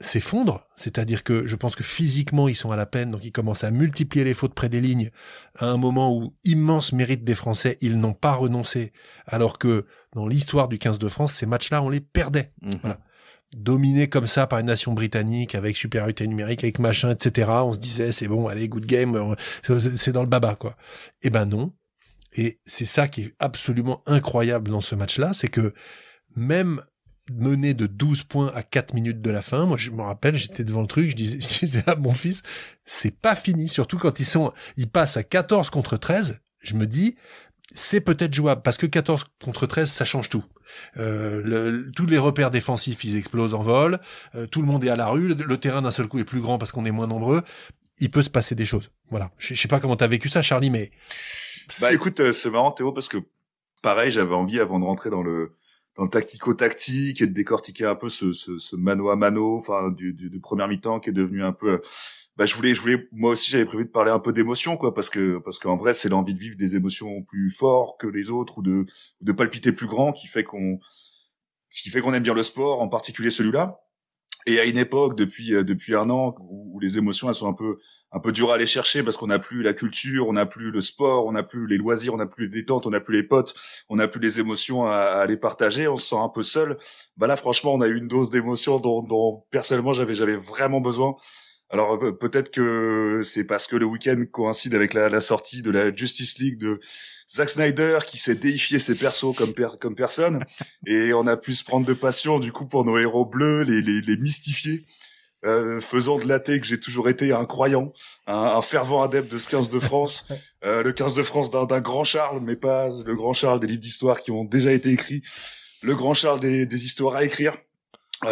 s'effondrent, c'est-à-dire que je pense que physiquement ils sont à la peine, donc ils commencent à multiplier les fautes près des lignes à un moment où, immense mérite des Français, ils n'ont pas renoncé, alors que dans l'histoire du 15 de France, ces matchs-là, on les perdait. Voilà. Dominés comme ça par une nation britannique, avec supériorité numérique, avec machin, etc., on se disait, c'est bon, allez, good game, c'est dans le baba, quoi. Eh ben non. Et c'est ça qui est absolument incroyable dans ce match-là, c'est que même mené de 12 points à 4 minutes de la fin, moi je me rappelle, j'étais devant le truc, je disais à mon fils, c'est pas fini, surtout quand ils passent à 14 contre 13, je me dis, c'est peut-être jouable, parce que 14 contre 13, ça change tout. Tous les repères défensifs, ils explosent en vol, tout le monde est à la rue, le terrain d'un seul coup est plus grand parce qu'on est moins nombreux, il peut se passer des choses. Voilà. Je sais pas comment t'as vécu ça, Charlie, mais... Écoute, c'est marrant, Théo, parce que pareil, j'avais envie, avant de rentrer dans le tactico-tactique et de décortiquer un peu ce mano à mano, enfin, du premier mi-temps qui est devenu un peu, je voulais, moi aussi, j'avais prévu de parler un peu d'émotion, quoi, parce qu'en vrai, c'est l'envie de vivre des émotions plus fortes que les autres ou de palpiter plus grand qui fait qu'on aime bien le sport, en particulier celui-là. Et à une époque, depuis un an, où les émotions, elles sont un peu dures à aller chercher parce qu'on n'a plus la culture, on n'a plus le sport, on n'a plus les loisirs, on n'a plus les détentes, on n'a plus les potes, on n'a plus les émotions à les partager, on se sent un peu seul. Là, franchement, on a eu une dose d'émotion dont personnellement j'avais vraiment besoin. Alors peut-être que c'est parce que le week-end coïncide avec la sortie de la Justice League de Zack Snyder qui s'est déifié ses persos comme personne, et on a pu se prendre de passion du coup pour nos héros bleus, les mystifier, faisant de l'athée que j'ai toujours été un croyant, un fervent adepte de ce 15 de France, le 15 de France d'un grand Charles, mais pas le grand Charles des livres d'histoire qui ont déjà été écrits, le grand Charles des histoires à écrire,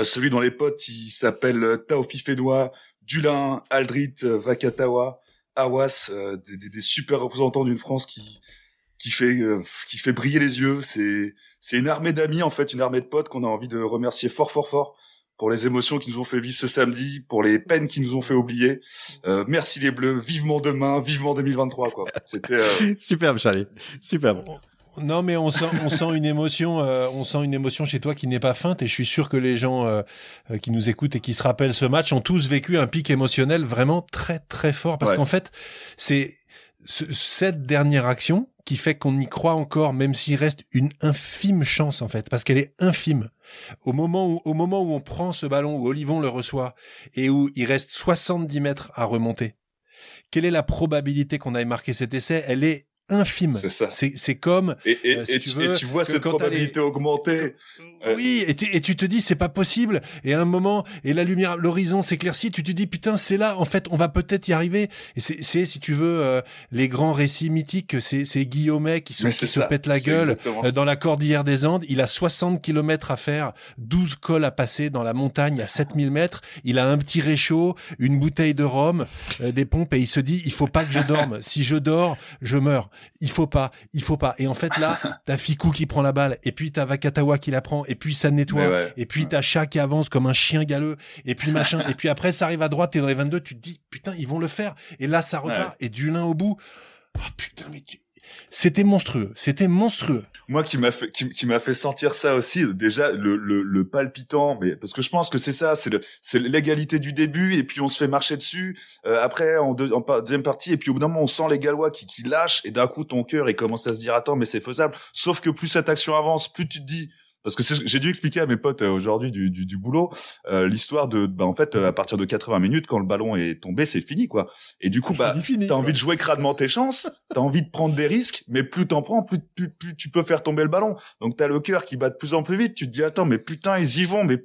celui dont les potes il s'appelle Taofi Fenois, Dulin, Aldrit, Vakatawa, Awas, des super représentants d'une France qui fait briller les yeux. C'est une armée d'amis, en fait, une armée de potes qu'on a envie de remercier fort pour les émotions qui nous ont fait vivre ce samedi, pour les peines qui nous ont fait oublier. Merci les Bleus, vivement demain, vivement 2023, quoi. C'était superbe, Charlie, superbe. Non, mais on sent une émotion chez toi qui n'est pas feinte, et je suis sûr que les gens qui nous écoutent et qui se rappellent ce match ont tous vécu un pic émotionnel vraiment très très fort, parce qu'en fait, c'est cette dernière action qui fait qu'on y croit encore, même s'il reste une infime chance, en fait, parce qu'elle est infime. Au moment où on prend ce ballon, où Olivon le reçoit, et où il reste 70 mètres à remonter, quelle est la probabilité qu'on aille marquer cet essai? Elle est infime. C'est ça. C'est comme et tu vois cette probabilité augmenter. Oui, et tu te dis c'est pas possible, et à un moment, et la lumière, l'horizon s'éclaircit, tu te dis putain, c'est là, en fait, on va peut-être y arriver. Et c'est si tu veux les grands récits mythiques, c'est Guillaumet qui se pète la gueule dans la cordillère des Andes, il a 60 km à faire, 12 cols à passer dans la montagne à 7000 mètres, il a un petit réchaud, une bouteille de rhum, des pompes, et il se dit il faut pas que je dorme, si je dors, je meurs. Il faut pas. Et en fait, là, t'as Ficou qui prend la balle, et puis t'as Vakatawa qui la prend, et puis ça nettoie, et puis t'as Chat qui avance comme un chien galeux, et puis machin, et puis après, ça arrive à droite, t'es dans les 22, tu te dis, putain, ils vont le faire. Et là, ça repart, et Dulin au bout. Oh putain, mais c'était monstrueux. Moi, qui m'a fait sentir ça aussi, déjà, le palpitant, mais, parce que je pense que c'est ça, c'est l'égalité du début, et puis on se fait marcher dessus, après, en deuxième partie, et puis au bout d'un moment, on sent les Gallois qui lâchent, et d'un coup, ton cœur, il commence à se dire, attends, mais c'est faisable. Sauf que plus cette action avance, plus tu te dis, parce que j'ai dû expliquer à mes potes aujourd'hui du boulot l'histoire de en fait à partir de 80 minutes quand le ballon est tombé, c'est fini, quoi. Et du coup t'as envie de jouer crânement tes chances, t'as envie de prendre des risques, mais plus t'en prends, plus tu peux faire tomber le ballon. Donc t'as le cœur qui bat de plus en plus vite, tu te dis attends, mais putain, ils y vont, mais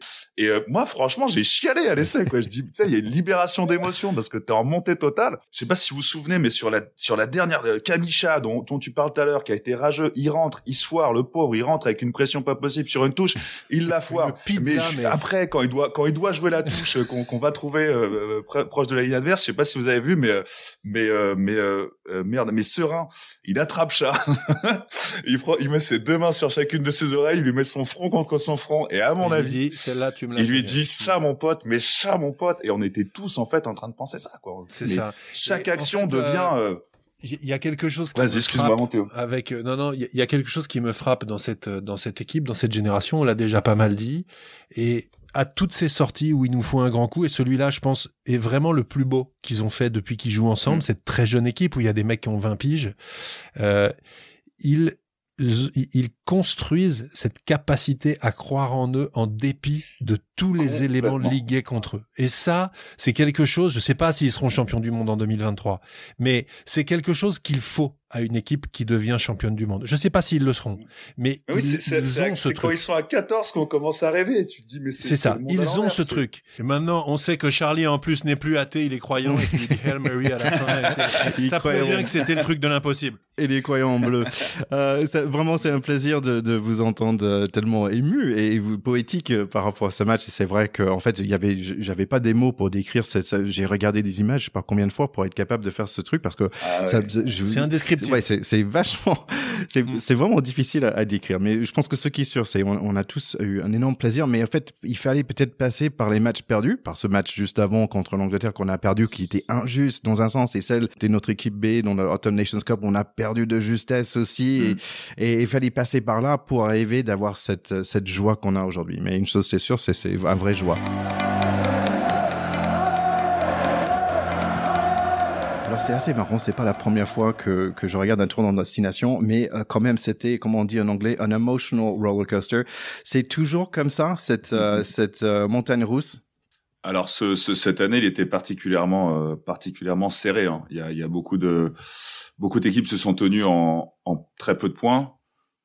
moi franchement, j'ai chialé à l'essai, quoi. Je dis putain, il y a une libération d'émotion parce que t'es en montée totale. Je sais pas si vous vous souvenez, mais sur la dernière Kamisha dont tu parles tout à l'heure, qui a été rageux, il rentre, il se foire, le pauvre, il rentre avec une pression pas possible. équipe sur une touche, il la foire. Mais après, quand il doit jouer la touche qu'on va trouver proche de la ligne adverse, je sais pas si vous avez vu, mais Serein, il attrape Chat, il met ses 2 mains sur chacune de ses oreilles, il lui met son front contre son front, et à mon avis, celle-là, tu me l'as il lui dit Chat mon pote, et on était tous en fait en train de penser ça, quoi. C'est ça. Chaque action devient il y a quelque chose qui Vas-y, excuse-moi, Théo. Il y a quelque chose qui me frappe dans cette équipe, dans cette génération, on l'a déjà pas mal dit, et à toutes ces sorties où il nous faut un grand coup, et celui-là, je pense, est vraiment le plus beau qu'ils ont fait depuis qu'ils jouent ensemble, cette très jeune équipe où il y a des mecs qui ont 20 piges, ils construisent cette capacité à croire en eux en dépit de tous les éléments ligués contre eux. Et ça, c'est quelque chose, je sais pas s'ils seront champions du monde en 2023, mais c'est quelque chose qu'il faut à une équipe qui devient championne du monde. Je sais pas s'ils le seront, mais ils ont ce truc. Quand ils sont à 14 qu'on commence à rêver. Tu te dis, mais c'est ça. Ils ont ce truc. Et maintenant, on sait que Charlie, en plus, n'est plus athée, il est croyant, et qu'il dit Hail Mary à la fin. Ça prouve bien que c'était le truc de l'impossible. Et les croyants en bleu. Vraiment, c'est un plaisir de vous entendre tellement ému et poétique par rapport à ce match. Et c'est vrai qu'en fait, j'avais pas des mots pour décrire j'ai regardé des images, je sais pas combien de fois pour être capable de faire ce truc parce que c'est indescriptible. Ouais, c'est vachement, c'est vraiment difficile à décrire. Mais je pense que ce qui est sûr, c'est on a tous eu un énorme plaisir. Mais en fait, il fallait peut-être passer par les matchs perdus, par ce match juste avant contre l'Angleterre qu'on a perdu, qui était injuste dans un sens, et celle de notre équipe B dans le Autumn Nations Cup, on a perdu de justesse aussi. Et il fallait passer par là pour arriver d'avoir cette joie qu'on a aujourd'hui. Mais une chose c'est sûr, c'est un vrai joie. Alors c'est assez marrant, c'est pas la première fois que je regarde un tournoi de destination, mais quand même c'était, comment on dit en anglais, un emotional roller coaster. C'est toujours comme ça, cette montagne russe. Alors cette année, il était particulièrement serré. Hein. Il y a beaucoup d'équipes se sont tenues en très peu de points.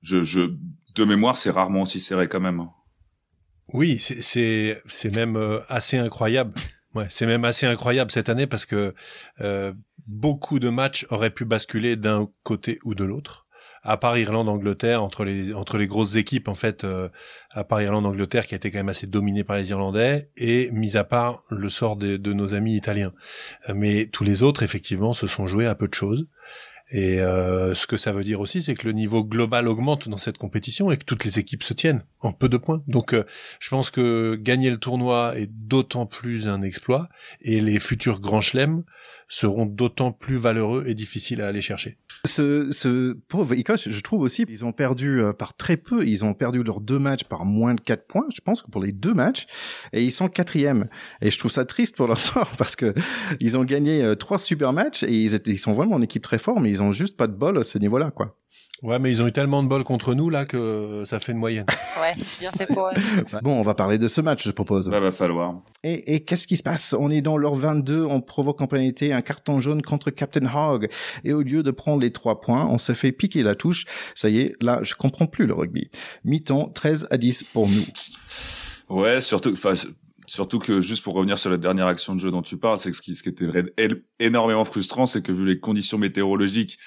De mémoire, c'est rarement aussi serré quand même. Oui, c'est même assez incroyable. Ouais, c'est même assez incroyable cette année parce que beaucoup de matchs auraient pu basculer d'un côté ou de l'autre. À part Irlande-Angleterre, entre les grosses équipes, en fait, à part Irlande-Angleterre qui a été quand même assez dominée par les Irlandais, et mis à part le sort de nos amis italiens. Mais tous les autres, effectivement, se sont joués à peu de choses. Et ce que ça veut dire aussi, c'est que le niveau global augmente dans cette compétition et que toutes les équipes se tiennent en peu de points. Donc je pense que gagner le tournoi est d'autant plus un exploit, et les futurs grands chelems seront d'autant plus valeureux et difficiles à aller chercher. Ce pauvre Écosse, je trouve aussi, ils ont perdu par très peu. Ils ont perdu leurs 2 matchs par moins de 4 points, je pense, que pour les 2 matchs. Et ils sont 4e. Et je trouve ça triste pour leur sort parce que ils ont gagné 3 super matchs et ils sont vraiment une équipe très forte, mais ils ont juste pas de bol à ce niveau-là, quoi. Ouais, mais ils ont eu tellement de bol contre nous, là, que ça fait une moyenne. Ouais, bien fait pour eux. Bon, on va parler de ce match, je propose. Ça va falloir. Et qu'est-ce qui se passe? On est dans l'heure 22, on provoque en pénalité un carton jaune contre Captain Hogg. Et au lieu de prendre les 3 points, on se fait piquer la touche. Ça y est, là, je comprends plus le rugby. Mi-temps, 13-10 pour nous. Ouais, surtout que, juste pour revenir sur la dernière action de jeu dont tu parles, c'est que ce qui était énormément frustrant, c'est que vu les conditions météorologiques,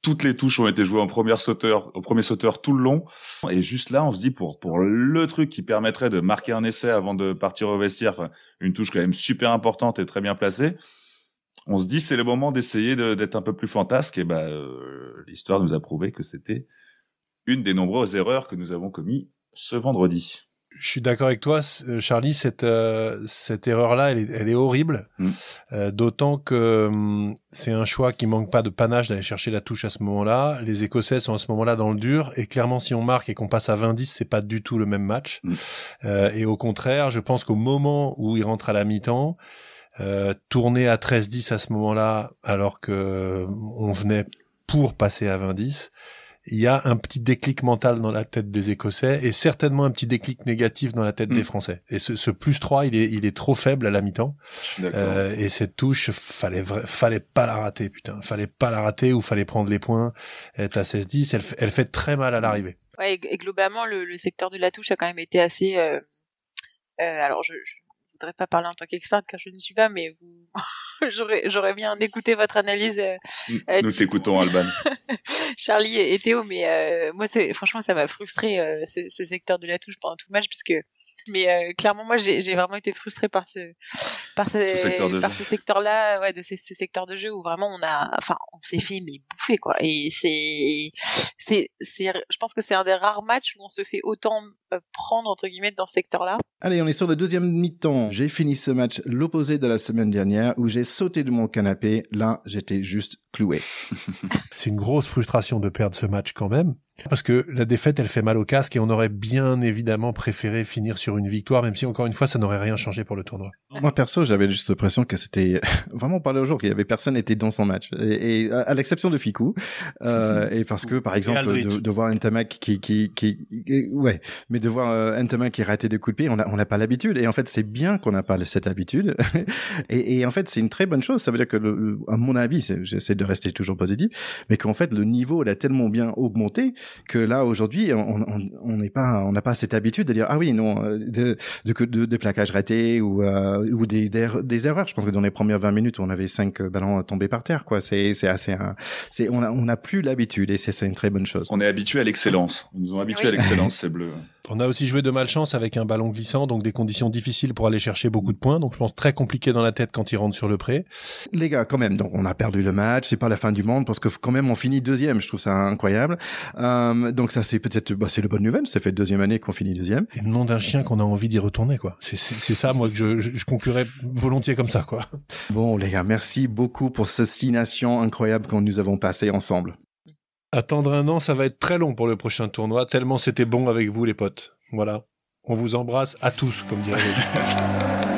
toutes les touches ont été jouées au premier sauteur tout le long. Et juste là, on se dit pour le truc qui permettrait de marquer un essai avant de partir au vestiaire, enfin, une touche quand même super importante et très bien placée. On se dit, c'est le moment d'essayer d'être un peu plus fantasque. Et l'histoire nous a prouvé que c'était une des nombreuses erreurs que nous avons commis ce vendredi. Je suis d'accord avec toi, Charlie. Cette erreur-là, elle est horrible. D'autant que c'est un choix qui manque pas de panache d'aller chercher la touche à ce moment-là. Les Écossais sont à ce moment-là dans le dur, et clairement, si on marque et qu'on passe à 20-10, c'est pas du tout le même match. Et au contraire, je pense qu'au moment où ils rentrent à la mi-temps, tourner à 13-10 à ce moment-là, alors que on venait pour passer à 20-10. Il y a un petit déclic mental dans la tête des Écossais, et certainement un petit déclic négatif dans la tête des Français. Et ce plus 3, il est trop faible à la mi-temps. Je suis d'accord. Et cette touche, fallait pas la rater, putain. Fallait pas la rater, ou fallait prendre les points. Elle est à 16-10, elle fait très mal à l'arrivée. Ouais, et globalement, le secteur de la touche a quand même été assez, alors je voudrais pas parler en tant qu'experte car je ne suis pas, mais j'aurais bien écouté votre analyse. Nous t'écoutons, Alban. Charlie et Théo, mais moi, franchement, ça m'a frustré ce secteur de la touche pendant tout le match, mais clairement, moi, j'ai vraiment été frustrée par ce secteur-là, ouais, ce secteur de jeu où vraiment on s'est fait bouffer, quoi. Et je pense que c'est un des rares matchs où on se fait autant prendre entre guillemets dans ce secteur-là. Allez, on est sur le deuxième mi-temps. J'ai fini ce match l'opposé de la semaine dernière où j'ai sauté de mon canapé. Là, j'étais juste cloué. C'est une grosse frustration de perdre ce match quand même. Parce que la défaite, elle fait mal au casque et on aurait bien évidemment préféré finir sur une victoire, même si encore une fois, ça n'aurait rien changé pour le tournoi. Moi, perso, j'avais juste l'impression que c'était vraiment pas le jour, qu'il y avait personne était dans son match. Et à l'exception de Ficou. Et parce que, par exemple, de voir Ntamak ouais, mais de voir Ntamak qui ratait des coups de pied, on n'a pas l'habitude. Et en fait, c'est bien qu'on n'a pas cette habitude. et en fait, c'est une très bonne chose. Ça veut dire que, à mon avis, j'essaie de rester toujours positif, mais qu'en fait, le niveau, il a tellement bien augmenté que là aujourd'hui on n'a pas cette habitude de dire ah oui non de plaquages ratés ou des erreurs. Je pense que dans les premières 20 minutes on avait 5 ballons tombés par terre, quoi. C'est assez on a plus l'habitude et c'est une très bonne chose. On est habitué à l'excellence. Ils nous ont habitués à l'excellence, ces Bleus. On a aussi joué de malchance avec un ballon glissant, donc des conditions difficiles pour aller chercher beaucoup de points. Donc je pense très compliqué dans la tête quand ils rentrent sur le pré. Les gars, quand même, donc on a perdu le match, c'est pas la fin du monde parce que quand même on finit deuxième. Je trouve ça incroyable. Donc ça c'est peut-être c'est la bonne nouvelle. Ça fait deuxième année qu'on finit deuxième. Et le nom d'un chien qu'on a envie d'y retourner, quoi. C'est ça, moi, que je conclurais volontiers comme ça, quoi. Bon les gars, merci beaucoup pour ces 6 nations incroyables que nous avons passées ensemble. Attendre un an, ça va être très long pour le prochain tournoi, tellement c'était bon avec vous, les potes. Voilà. On vous embrasse à tous, comme dirait l'autre.